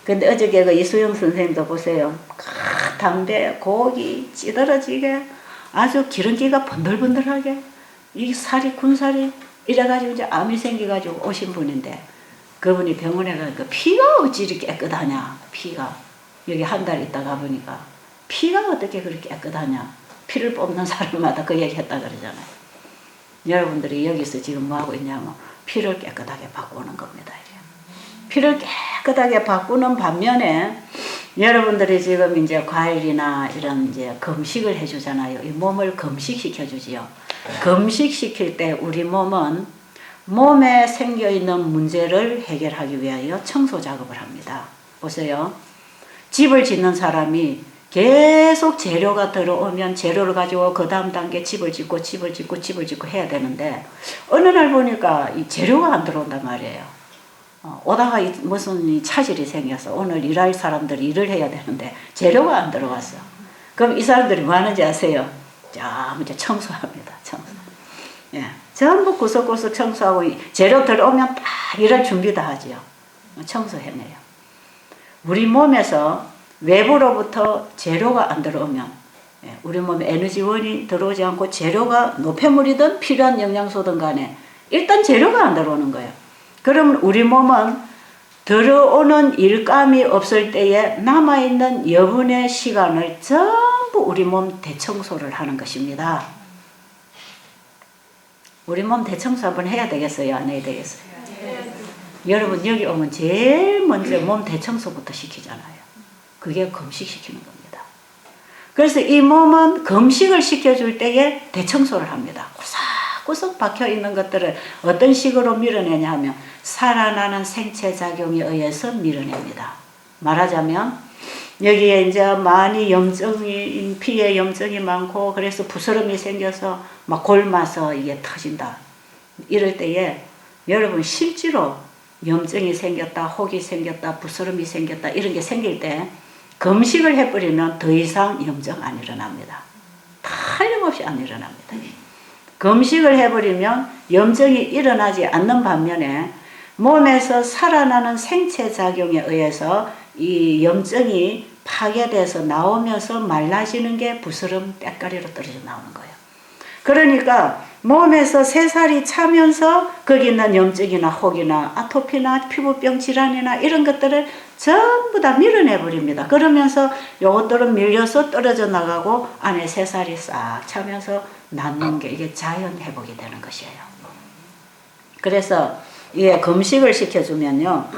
근데 어저께 그 이수영 선생님도 보세요. 담배, 고기 찌들어지게 아주 기름기가 번들번들하게 이 살이 군살이 이래가지고 이제 암이 생겨가지고 오신 분인데, 그분이 병원에 가니까 피가 어찌 이렇게 깨끗하냐. 피가 여기 한 달 있다가 보니까 피가 어떻게 그렇게 깨끗하냐. 피를 뽑는 사람마다 그 얘기 했다 그러잖아요. 여러분들이 여기서 지금 뭐하고 있냐면 피를 깨끗하게 바꾸는 겁니다. 피를 깨끗하게 바꾸는 반면에 여러분들이 지금 이제 과일이나 이런 이제 금식을 해주잖아요. 이 몸을 금식시켜주지요. 금식시킬 때 우리 몸은 몸에 생겨있는 문제를 해결하기 위하여 청소 작업을 합니다. 보세요. 집을 짓는 사람이 계속 재료가 들어오면 재료를 가지고 그 다음 단계 집을 짓고 해야 되는데, 어느 날 보니까 이 재료가 안 들어온단 말이에요. 오다가 무슨 차질이 생겨서 오늘 일할 사람들이 일을 해야 되는데 재료가 안 들어왔어. 그럼 이 사람들이 뭐 하는지 아세요? 이제 청소합니다. 청소. 예, 전부 구석구석 청소하고 재료 들어오면 딱 일할 준비 다 하지요. 청소해내요. 우리 몸에서 외부로부터 재료가 안 들어오면, 우리 몸에 에너지원이 들어오지 않고 재료가 노폐물이든 필요한 영양소든 간에 일단 재료가 안 들어오는 거예요. 그러면 우리 몸은 들어오는 일감이 없을 때에 남아있는 여분의 시간을 전부 우리 몸 대청소를 하는 것입니다. 우리 몸 대청소 한번 해야 되겠어요? 안 해야 되겠어요? 여러분 여기 오면 제일 먼저 몸 대청소부터 시키잖아요. 그게 금식시키는 겁니다. 그래서 이 몸은 금식을 시켜줄 때에 대청소를 합니다. 구석구석 박혀있는 것들을 어떤 식으로 밀어내냐 하면 살아나는 생체작용에 의해서 밀어냅니다. 말하자면 여기에 이제 많이 염증이, 피에 염증이 많고 그래서 부스럼이 생겨서 막 골마서 이게 터진다. 이럴 때에 여러분 실제로 염증이 생겼다, 혹이 생겼다, 부스럼이 생겼다 이런 게 생길 때 금식을 해버리면 더 이상 염증 안 일어납니다. 틀림없이 안 일어납니다. 금식을 해버리면 염증이 일어나지 않는 반면에 몸에서 살아나는 생체작용에 의해서 이 염증이 파괴돼서 나오면서 말라지는 게 부스럼 때가리로 떨어져 나오는 거예요. 그러니까 몸에서 새살이 차면서 거기 있는 염증이나 혹이나 아토피나 피부병 질환이나 이런 것들을 전부 다 밀어내 버립니다. 그러면서 요것들은 밀려서 떨어져 나가고 안에 새살이 싹 차면서 낫는 게 이게 자연 회복이 되는 것이에요. 그래서 이게 금식을 시켜주면요,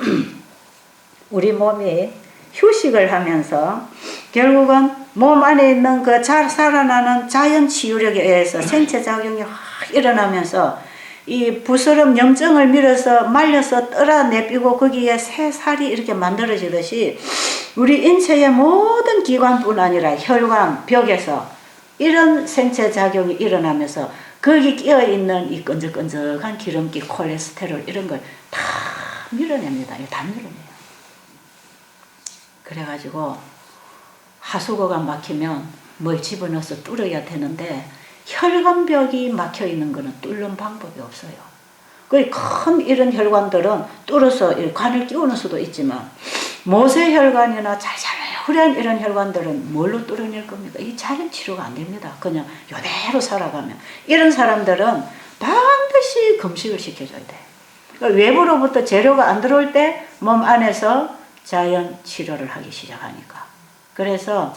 우리 몸이 휴식을 하면서 결국은 몸 안에 있는 그 잘 살아나는 자연 치유력에 의해서 생체 작용이 확 일어나면서 이 부스럼 염증을 밀어서 말려서 떨어내피고 거기에 새 살이 이렇게 만들어지듯이 우리 인체의 모든 기관뿐 아니라 혈관, 벽에서 이런 생체 작용이 일어나면서 거기 끼어있는 이 끈적끈적한 기름기, 콜레스테롤 이런 걸 다 밀어냅니다. 다 밀어내요. 그래가지고 하수구가 막히면 뭘 집어넣어서 뚫어야 되는데 혈관벽이 막혀있는 거는 뚫는 방법이 없어요. 큰 이런 혈관들은 뚫어서 관을 끼우는 수도 있지만 모세혈관이나 잘잘후련 이런 혈관들은 뭘로 뚫어낼 겁니까? 이 자연 치료가 안 됩니다. 그냥 이대로 살아가면. 이런 사람들은 반드시 금식을 시켜줘야 돼. 그러니까 외부로부터 재료가 안 들어올 때 몸 안에서 자연 치료를 하기 시작하니까. 그래서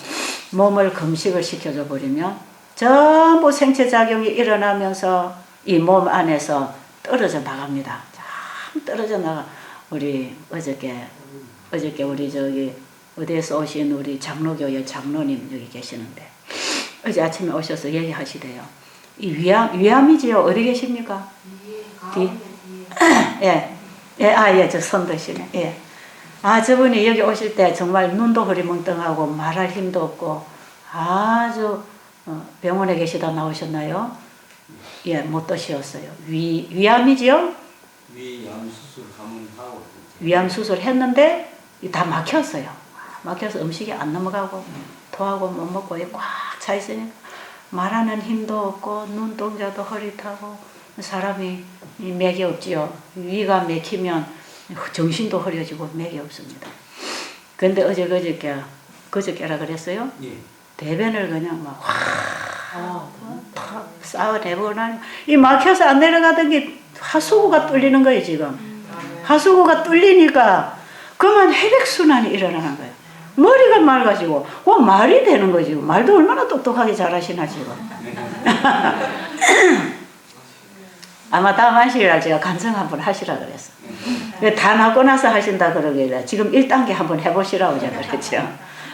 몸을 금식을 시켜줘 버리면 전부 생체작용이 일어나면서 이 몸 안에서 떨어져 나갑니다. 참 떨어져 나가. 우리 어저께 우리 저기 어디에서 오신 우리 장로교회 장로님 여기 계시는데 어제 아침에 오셔서 얘기하시대요. 이 위암이지요. 어디 계십니까? 예. 예, 저 손 드시네. 예. 저분이 여기 오실 때 정말 눈도 흐리멍텅하고 말할 힘도 없고 아주 병원에 계시다 나오셨나요? 예, 못 드셨어요. 위암이지요? 위암 수술 한번 하고. 위암 수술 했는데 다 막혔어요. 막혀서 음식이 안 넘어가고 토하고 못 먹고 꽉 차 있으니까 말하는 힘도 없고 눈동자도 흐릿하고 사람이 맥이 없지요. 위가 막히면 정신도 흐려지고 맥이 없습니다. 근데 그저께라 그랬어요? 예. 대변을 그냥 막 쌓아내고 나니 이 막혀서 안 내려가던 게 하수구가 뚫리는 거예요 지금. 하수구가 뚫리니까 그만 혈액순환이 일어나는 거예요. 머리가 맑아지고 말이 되는 거지. 말도 얼마나 똑똑하게 잘하시나 지금. 아마 다음 안식일날 제가 간증 한번 하시라 그랬어. 다 낫고 나서 하신다 그러길래 지금 1단계 한번 해보시라고 제가 그랬죠.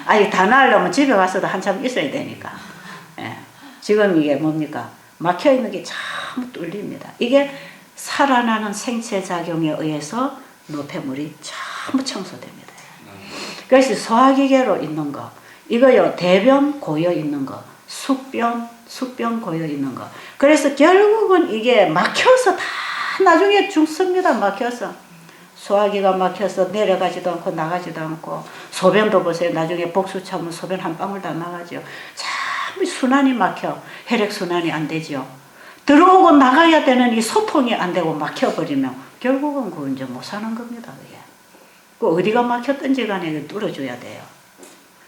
아니 다 나으려면 집에 가서도 한참 있어야 되니까. 예. 지금 이게 뭡니까? 막혀있는 게 참 뚫립니다. 이게 살아나는 생체작용에 의해서 노폐물이 전부 청소됩니다. 그래서 소화기계로 있는 거, 이거요 대변 고여 있는 거, 숙변 고여 있는 거. 그래서 결국은 이게 막혀서 다 나중에 죽습니다. 막혀서. 소화기가 막혀서 내려가지도 않고 나가지도 않고 소변도 보세요. 나중에 복수 차면 소변 한 방울도 안 나가죠. 참 순환이 막혀. 혈액순환이 안 되죠. 들어오고 나가야 되는 이 소통이 안 되고 막혀버리면 결국은 그 이제 못 사는 겁니다. 그게. 그 어디가 막혔든지 간에 뚫어줘야 돼요.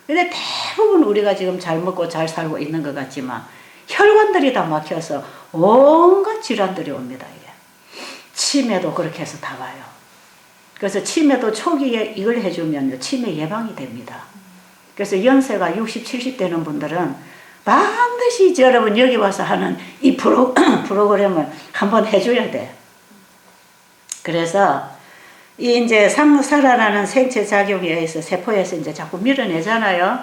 근데 대부분 우리가 지금 잘 먹고 잘 살고 있는 것 같지만 혈관들이 다 막혀서 온갖 질환들이 옵니다. 이게. 치매도 그렇게 해서 다 와요. 그래서 치매도 초기에 이걸 해주면 치매 예방이 됩니다. 그래서 연세가 60, 70 되는 분들은 반드시 여러분 여기 와서 하는 이 프로그램을 한번 해줘야 돼. 그래서 이 이제 살아나는 생체 작용에 의해서 세포에서 이제 자꾸 밀어내잖아요.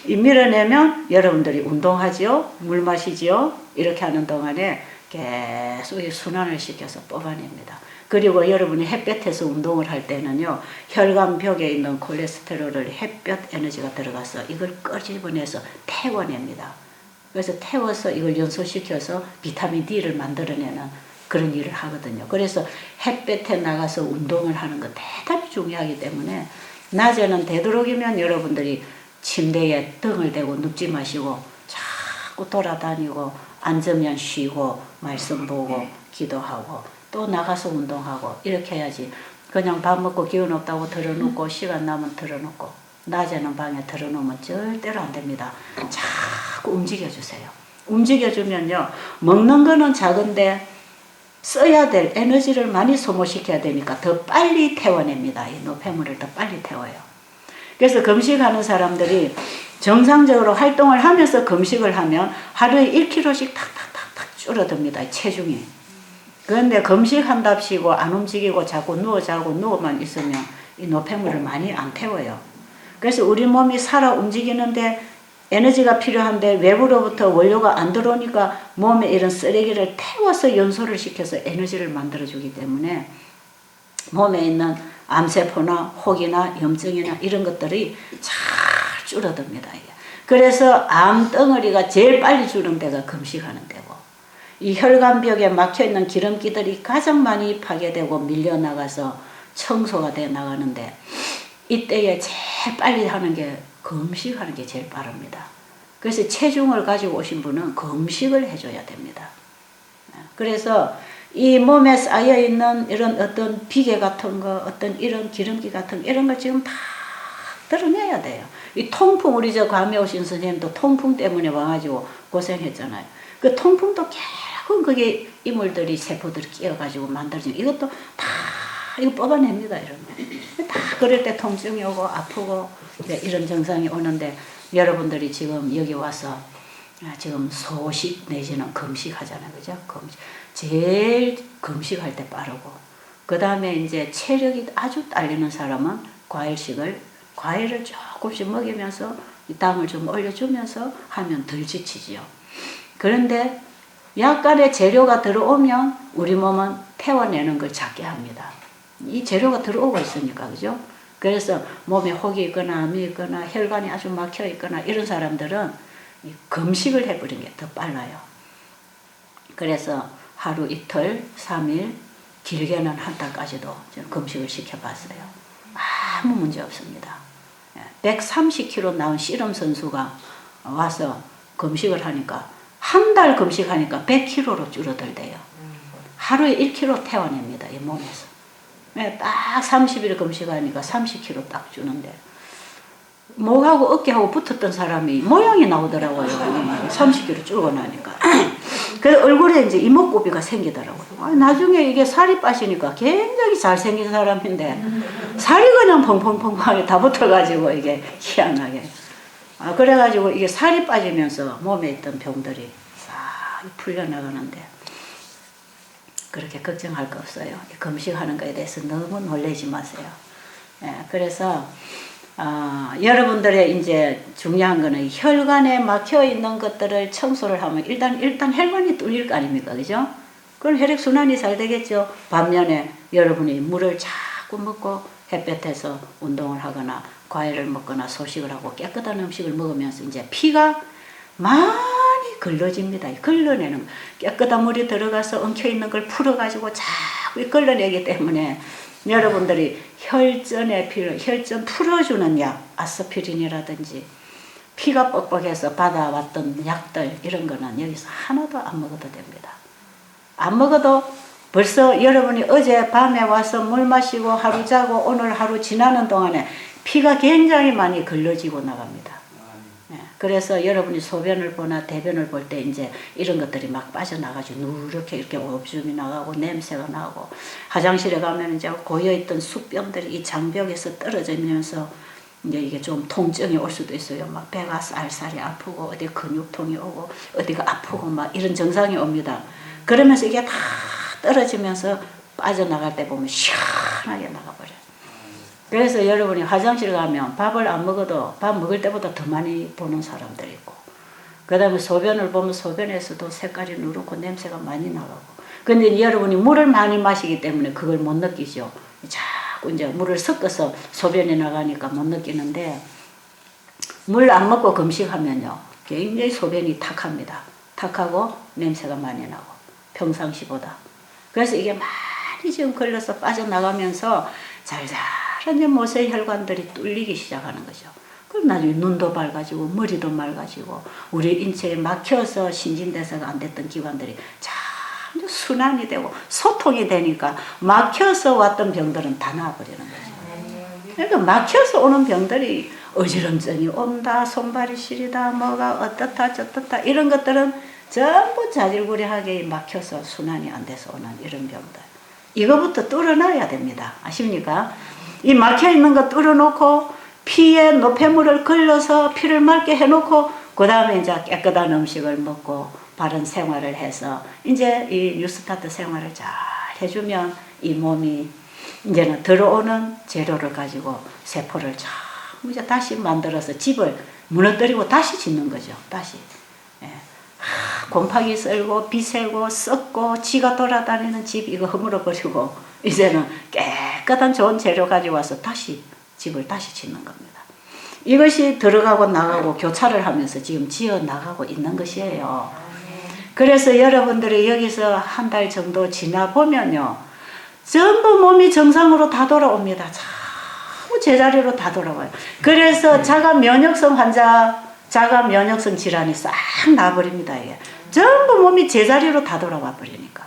이 밀어내면 여러분들이 운동하지요, 물 마시지요. 이렇게 하는 동안에 계속 순환을 시켜서 뽑아냅니다. 그리고 여러분이 햇볕에서 운동을 할 때는요, 혈관벽에 있는 콜레스테롤을 햇볕 에너지가 들어가서 이걸 끄집어내서 태워냅니다. 그래서 태워서 이걸 연소시켜서 비타민 D를 만들어내는 그런 일을 하거든요. 그래서 햇볕에 나가서 운동을 하는 거 대단히 중요하기 때문에 낮에는 되도록이면 여러분들이 침대에 등을 대고 눕지 마시고 자꾸 돌아다니고 앉으면 쉬고 말씀 보고 기도하고 또 나가서 운동하고 이렇게 해야지. 그냥 밥 먹고 기운 없다고 들어놓고 시간 나면 들어놓고 낮에는 방에 들어놓으면 절대로 안 됩니다. 자꾸 움직여주세요. 움직여주면요. 먹는 거는 작은데 써야 될 에너지를 많이 소모시켜야 되니까 더 빨리 태워냅니다. 이 노폐물을 더 빨리 태워요. 그래서 금식하는 사람들이 정상적으로 활동을 하면서 금식을 하면 하루에 1kg씩 탁탁탁탁 줄어듭니다. 체중이. 그런데 금식한답시고 안 움직이고 자꾸 누워 자고 누워만 있으면 이 노폐물을 많이 안 태워요. 그래서 우리 몸이 살아 움직이는데 에너지가 필요한데 외부로부터 원료가 안 들어오니까 몸에 이런 쓰레기를 태워서 연소를 시켜서 에너지를 만들어주기 때문에 몸에 있는 암세포나 혹이나 염증이나 이런 것들이 잘 줄어듭니다. 그래서 암덩어리가 제일 빨리 주는 데가 금식하는 데고, 이 혈관벽에 막혀있는 기름기들이 가장 많이 파괴되고 밀려나가서 청소가 돼 나가는데, 이때에 제일 빨리 하는 게 금식하는 게 제일 빠릅니다. 그래서 체중을 가지고 오신 분은 금식을 해줘야 됩니다. 그래서 이 몸에 쌓여있는 이런 어떤 비계 같은 거, 어떤 이런 기름기 같은 거, 이런 걸 지금 다 드러내야 돼요. 이 통풍, 우리 저 감에 오신 선생님도 통풍 때문에 와가지고 고생했잖아요. 그 통풍도 결국 그게 이물들이, 세포들이 끼어가지고 만들어지고, 이것도 다 이거 뽑아냅니다. 이런 거. 다 그럴 때 통증이 오고 아프고 이런 증상이 오는데, 여러분들이 지금 여기 와서 지금 소식 내지는 금식 하잖아요. 그죠? 금식. 제일 금식할 때 빠르고, 그 다음에 이제 체력이 아주 딸리는 사람은 과일을 조금씩 먹이면서 당을 좀 올려주면서 하면 덜 지치지요. 그런데 약간의 재료가 들어오면 우리 몸은 태워내는 걸 작게 합니다. 이 재료가 들어오고 있으니까, 그죠? 그래서 몸에 혹이 있거나 암이 있거나 혈관이 아주 막혀 있거나 이런 사람들은 금식을 해버리는 게 더 빨라요. 그래서 하루 이틀, 3일, 길게는 한 달까지도 금식을 시켜봤어요. 아무 문제 없습니다. 130kg 나온 씨름 선수가 와서 금식을 하니까, 한 달 금식하니까 100kg로 줄어들대요. 하루에 1kg 태워냅니다. 이 몸에서. 딱 30일 금식하니까 30kg 딱 주는데, 목하고 어깨하고 붙었던 사람이 모양이 나오더라고요. 30kg 줄고 나니까. 그래서 얼굴에 이제 이목구비가 생기더라고요. 나중에 이게 살이 빠지니까 굉장히 잘생긴 사람인데 살이 그냥 펑펑펑펑하게 다 붙어가지고 이게 희한하게. 그래가지고 이게 살이 빠지면서 몸에 있던 병들이 싹 풀려나가는데, 그렇게 걱정할 거 없어요. 금식하는 거에 대해서 너무 놀라지 마세요. 그래서 여러분들의 이제 중요한 거는 혈관에 막혀 있는 것들을 청소를 하면 일단 혈관이 뚫릴 거 아닙니까, 그죠? 그럼 혈액 순환이 잘 되겠죠. 반면에 여러분이 물을 자꾸 먹고 햇볕에서 운동을 하거나 과일을 먹거나 소식을 하고 깨끗한 음식을 먹으면서 이제 피가 많이 걸러집니다. 걸러내는, 깨끗한 물이 들어가서 엉켜있는 걸 풀어가지고 자꾸 걸러내기 때문에 여러분들이 혈전 풀어주는 약, 아스피린이라든지 피가 뻑뻑해서 받아왔던 약들, 이런 거는 여기서 하나도 안 먹어도 됩니다. 안 먹어도 벌써 여러분이 어제 밤에 와서 물 마시고 하루 자고 오늘 하루 지나는 동안에 피가 굉장히 많이 걸러지고 나갑니다. 그래서 여러분이 소변을 보나 대변을 볼 때 이제 이런 것들이 막 빠져나가지고 누렇게 이렇게 오줌이 나가고 냄새가 나고, 화장실에 가면 이제 고여있던 숙변들이 이 장벽에서 떨어지면서 이제 이게 좀 통증이 올 수도 있어요. 막 배가 쌀쌀이 아프고 어디 근육통이 오고 어디가 아프고 막 이런 증상이 옵니다. 그러면서 이게 다 떨어지면서 빠져나갈 때 보면 시원하게 나가버려요. 그래서 여러분이 화장실 가면 밥을 안 먹어도 밥 먹을 때보다 더 많이 보는 사람들이 있고, 그 다음에 소변을 보면 소변에서도 색깔이 누렇고 냄새가 많이 나가고, 근데 여러분이 물을 많이 마시기 때문에 그걸 못 느끼죠. 자꾸 이제 물을 섞어서 소변이 나가니까 못 느끼는데, 물 안 먹고 금식하면요 굉장히 소변이 탁합니다. 탁하고 냄새가 많이 나고 평상시보다. 그래서 이게 많이 지금 걸려서 빠져나가면서 잘잘한 모세 혈관들이 뚫리기 시작하는 거죠. 그럼 나중에 눈도 밝아지고 머리도 맑아지고 우리 인체에 막혀서 신진대사가 안 됐던 기관들이 참 순환이 되고 소통이 되니까 막혀서 왔던 병들은 다 나아버리는 거죠. 그러니까 막혀서 오는 병들이 어지럼증이 온다, 손발이 시리다, 뭐가 어떻다 저떻다 이런 것들은 전부 자질구레하게 막혀서 순환이 안 돼서 오는 이런 병들. 이거부터 뚫어놔야 됩니다. 아십니까? 이 막혀있는 거 뚫어놓고 피에 노폐물을 걸러서 피를 맑게 해놓고 그 다음에 이제 깨끗한 음식을 먹고 바른 생활을 해서 이제 이 뉴스타트 생활을 잘 해주면 이 몸이 이제는 들어오는 재료를 가지고 세포를 참 이제 다시 만들어서 집을 무너뜨리고 다시 짓는 거죠. 다시. 예. 곰팡이 썰고 비새고 썩고 지가 돌아다니는 집 이거 허물어 버리고 이제는 깨끗한 좋은 재료 가지고 와서 다시 집을 다시 짓는 겁니다. 이것이 들어가고 나가고 교차를 하면서 지금 지어 나가고 있는 것이에요. 그래서 여러분들이 여기서 한 달 정도 지나 보면요, 전부 몸이 정상으로 다 돌아옵니다. 전부 제자리로 다 돌아와요. 그래서 자가 면역성 환자, 자가 면역성 질환이 싹 나버립니다. 이게. 전부 몸이 제자리로 다 돌아와 버리니까.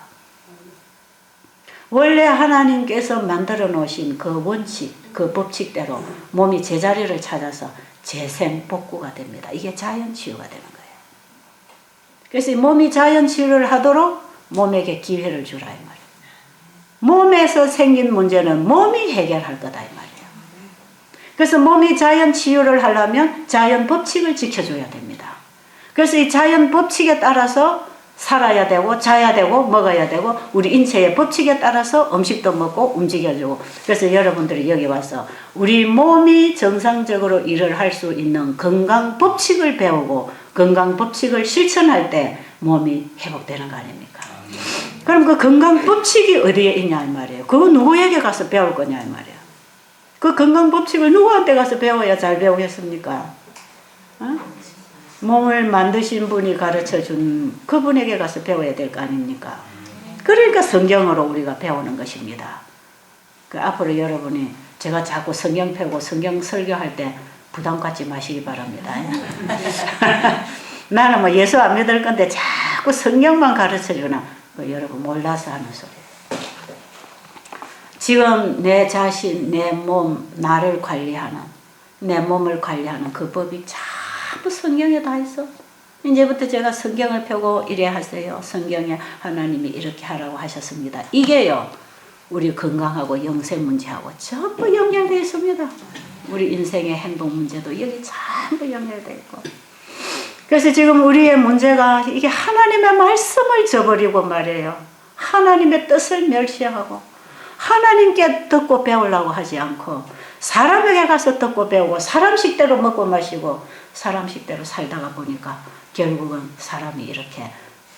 원래 하나님께서 만들어 놓으신 그 원칙, 그 법칙대로 몸이 제자리를 찾아서 재생복구가 됩니다. 이게 자연치유가 되는 거예요. 그래서 몸이 자연치유를 하도록 몸에게 기회를 주라 이 말이에요. 몸에서 생긴 문제는 몸이 해결할 거다 이 말이에요. 그래서 몸이 자연치유를 하려면 자연 법칙을 지켜줘야 됩니다. 그래서 이 자연 법칙에 따라서 살아야 되고 자야 되고 먹어야 되고 우리 인체의 법칙에 따라서 음식도 먹고 움직여주고 그래서 여러분들이 여기 와서 우리 몸이 정상적으로 일을 할 수 있는 건강 법칙을 배우고 건강 법칙을 실천할 때 몸이 회복되는 거 아닙니까? 그럼 그 건강 법칙이 어디에 있냐 이 말이에요. 그거 누구에게 가서 배울 거냐 이 말이에요. 그 건강 법칙을 누구한테 가서 배워야 잘 배우겠습니까? 어? 몸을 만드신 분이 가르쳐 준 그분에게 가서 배워야 될 거 아닙니까? 그러니까 성경으로 우리가 배우는 것입니다. 그 앞으로 여러분이 제가 자꾸 성경 펴고 성경 설교할 때 부담 갖지 마시기 바랍니다. 나는 뭐 예수 안 믿을 건데 자꾸 성경만 가르쳐 주나 여러분 몰라서 하는 소리예요. 지금 내 자신, 내 몸, 나를 관리하는 내 몸을 관리하는 그 법이 전부 성경에 다 있어. 이제부터 제가 성경을 펴고 이래 하세요. 성경에 하나님이 이렇게 하라고 하셨습니다. 이게요 우리 건강하고 영생 문제하고 전부 연결되어 있습니다. 우리 인생의 행복 문제도 여기 전부 연결되어 있고. 그래서 지금 우리의 문제가 이게 하나님의 말씀을 저버리고 말이에요. 하나님의 뜻을 멸시하고 하나님께 듣고 배우려고 하지 않고 사람에게 가서 듣고 배우고 사람 식대로 먹고 마시고 사람 식대로 살다가 보니까 결국은 사람이 이렇게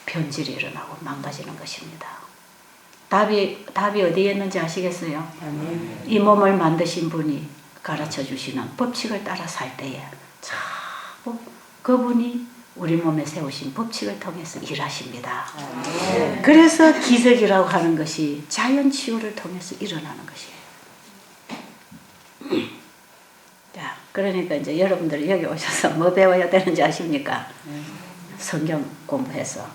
변질이 일어나고 망가지는 것입니다. 답이 어디에 있는지 아시겠어요? 이 몸을 만드신 분이 가르쳐 주시는 법칙을 따라 살 때에 참 그분이 우리 몸에 세우신 법칙을 통해서 일하십니다. 그래서 기적이라고 하는 것이 자연치유를 통해서 일어나는 것이에요. 자, 그러니까 이제 여러분들이 여기 오셔서 뭐 배워야 되는지 아십니까? 성경 공부해서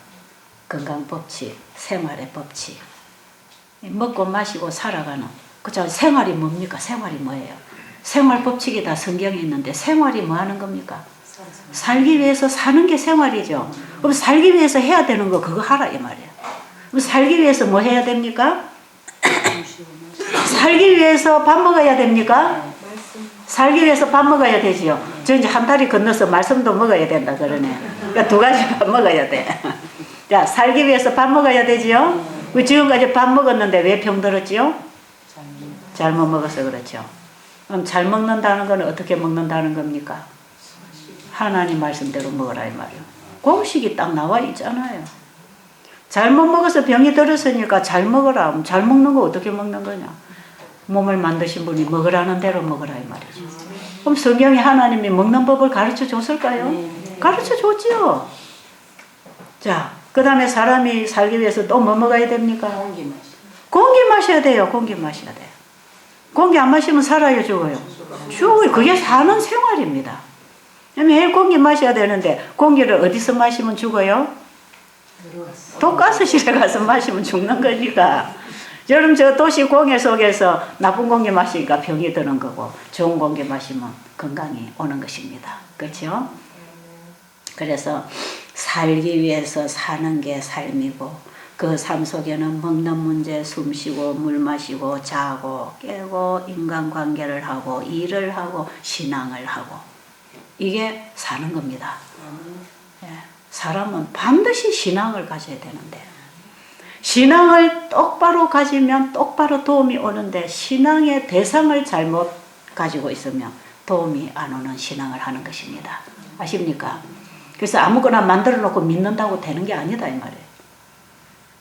건강법칙, 생활의 법칙, 먹고 마시고 살아가는 그죠? 생활이 뭡니까? 생활이 뭐예요? 생활 법칙이 다 성경에 있는데 생활이 뭐 하는 겁니까? 살기 위해서 사는 게 생활이죠. 그럼 살기 위해서 해야 되는 거 그거 하라 이 말이에요. 그럼 살기 위해서 뭐 해야 됩니까? 살기 위해서 밥 먹어야 됩니까? 살기 위해서 밥 먹어야 되지요. 저 이제 한 다리 건너서 말씀도 먹어야 된다 그러네. 그러니까 두 가지 밥 먹어야 돼. 자, 살기 위해서 밥 먹어야 되지요. 지금까지 밥 먹었는데 왜 병들었지요? 잘못 먹어서 그렇죠. 그럼 잘 먹는다는 건 어떻게 먹는다는 겁니까? 하나님 말씀대로 먹으라 이 말이에요. 공식이 딱 나와 있잖아요. 잘못 먹어서 병이 들었으니까 잘 먹으라. 잘 먹는 거 어떻게 먹는 거냐? 몸을 만드신 분이 먹으라는 대로 먹으라 이 말이죠. 그럼 성경에 하나님이 먹는 법을 가르쳐 줬을까요? 가르쳐 줬지요. 자, 그 다음에 사람이 살기 위해서 또 뭐 먹어야 됩니까? 공기 마셔야 돼요. 공기 마셔야 돼요. 공기 안 마시면 살아요, 죽어요? 죽어요. 그게 사는 생활입니다. 매일 공기 마셔야 되는데 공기를 어디서 마시면 죽어요? 독가스실에 가서 마시면 죽는 거니까. 여러분 저 도시 공해 속에서 나쁜 공기 마시니까 병이 드는 거고 좋은 공기 마시면 건강이 오는 것입니다. 그렇죠? 그래서 살기 위해서 사는 게 삶이고 그 삶 속에는 먹는 문제, 숨쉬고 물 마시고 자고 깨고 인간관계를 하고 일을 하고 신앙을 하고 이게 사는 겁니다. 예, 사람은 반드시 신앙을 가져야 되는데 신앙을 똑바로 가지면 똑바로 도움이 오는데 신앙의 대상을 잘못 가지고 있으면 도움이 안 오는 신앙을 하는 것입니다. 아십니까? 그래서 아무거나 만들어 놓고 믿는다고 되는 게 아니다 이 말이에요.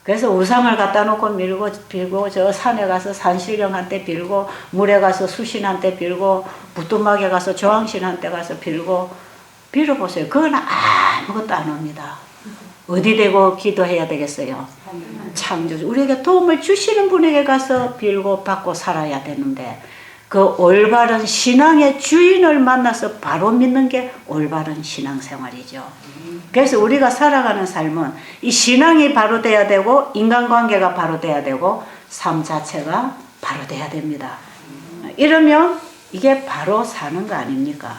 그래서 우상을 갖다 놓고 밀고 빌고 저 산에 가서 산신령한테 빌고 물에 가서 수신한테 빌고 부뚜막에 가서 조항신한테 가서 빌고 빌어보세요. 그건 아무것도 안 옵니다. 어디 대고 기도해야 되겠어요? 창조주 우리에게 도움을 주시는 분에게 가서 빌고 받고 살아야 되는데 그 올바른 신앙의 주인을 만나서 바로 믿는 게 올바른 신앙생활이죠. 그래서 우리가 살아가는 삶은 이 신앙이 바로 돼야 되고 인간관계가 바로 돼야 되고 삶 자체가 바로 돼야 됩니다. 이러면 이게 바로 사는 거 아닙니까?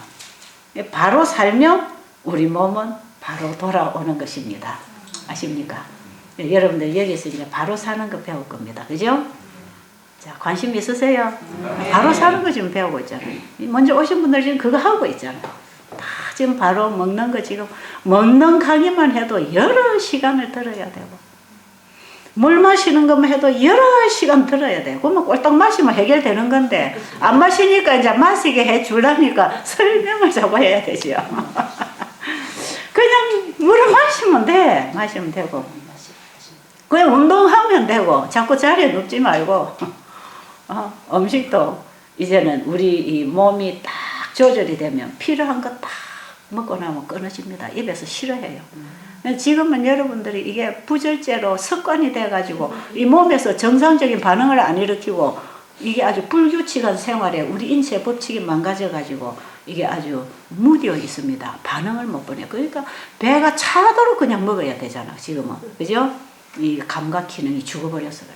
바로 살면 우리 몸은 바로 돌아오는 것입니다. 아십니까? 여러분들 여기서 이제 바로 사는 거 배울 겁니다. 그죠? 자, 관심 있으세요? 바로 사는 거 지금 배우고 있잖아요. 먼저 오신 분들 지금 그거 하고 있잖아요. 다 지금 바로 먹는 거 지금 먹는 강의만 해도 여러 시간을 들어야 되고 물 마시는 것만 해도 여러 시간 들어야 되고 그러면 꼴딱 마시면 해결되는 건데 안 마시니까 이제 마시게 해 주려니까 설명을 자꾸 해야 되죠. 그냥 물을 마시면 돼. 마시면 되고 그냥 운동하면 되고 자꾸 자리에 눕지 말고 음식도 이제는 우리 이 몸이 딱 조절이 되면 필요한 거 딱 먹고 나면 끊어집니다. 입에서 싫어해요. 지금은 여러분들이 이게 부절제로 습관이 돼가지고 이 몸에서 정상적인 반응을 안 일으키고 이게 아주 불규칙한 생활에 우리 인체 법칙이 망가져가지고 이게 아주 무뎌 있습니다. 반응을 못 보내. 그러니까 배가 차도록 그냥 먹어야 되잖아. 지금은. 그죠? 이 감각 기능이 죽어버려서 그래.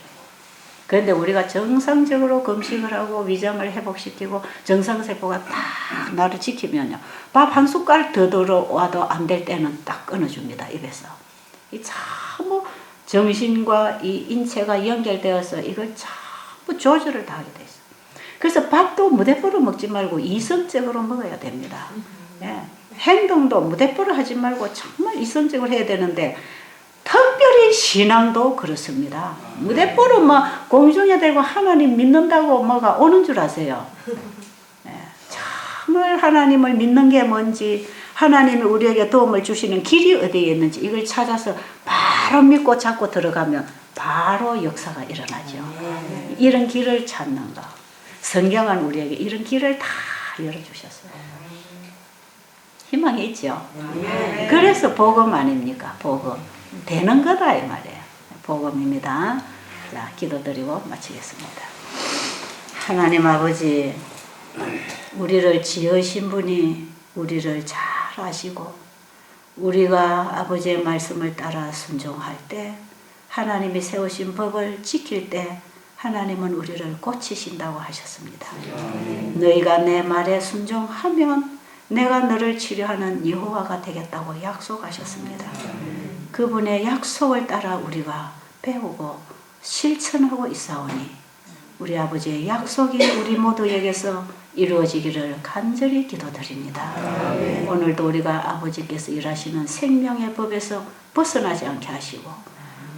그런데 우리가 정상적으로 금식을 하고 위장을 회복시키고 정상세포가 딱 나를 지키면요. 밥 한 숟갈 더 들어와도 안 될 때는 딱 끊어줍니다. 입에서. 이 전부 정신과 이 인체가 연결되어서 이걸 전부 조절을 다 하게 돼 있어요. 그래서 밥도 무대뽀로 먹지 말고 이성적으로 먹어야 됩니다. 예. 행동도 무대뽀로 하지 말고 정말 이성적으로 해야 되는데 특별히 신앙도 그렇습니다. 무대뽀로 막 공중에 대고 하나님 믿는다고 뭐가 오는 줄 아세요? 예, 정말 하나님을 믿는 게 뭔지 하나님이 우리에게 도움을 주시는 길이 어디에 있는지 이걸 찾아서 바로 믿고 잡고 들어가면 바로 역사가 일어나죠. 이런 길을 찾는 거. 성경은 우리에게 이런 길을 다 열어주셨어요. 희망이 있죠. 그래서 복음 아닙니까? 복음. 되는 거다 이 말이에요. 복음입니다. 자, 기도드리고 마치겠습니다. 하나님 아버지, 우리를 지으신 분이 우리를 잘 아시고 우리가 아버지의 말씀을 따라 순종할 때 하나님이 세우신 법을 지킬 때 하나님은 우리를 고치신다고 하셨습니다. 너희가 내 말에 순종하면 내가 너를 치료하는 여호와가 되겠다고 약속하셨습니다. 그분의 약속을 따라 우리가 배우고 실천하고 있사오니 우리 아버지의 약속이 우리 모두에게서 이루어지기를 간절히 기도드립니다. 오늘도 우리가 아버지께서 일하시는 생명의 법에서 벗어나지 않게 하시고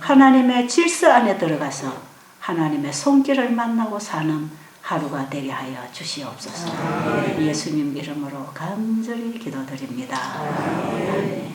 하나님의 질서 안에 들어가서 하나님의 손길을 만나고 사는 하루가 되게 하여 주시옵소서. 예수님 이름으로 간절히 기도드립니다. 아멘.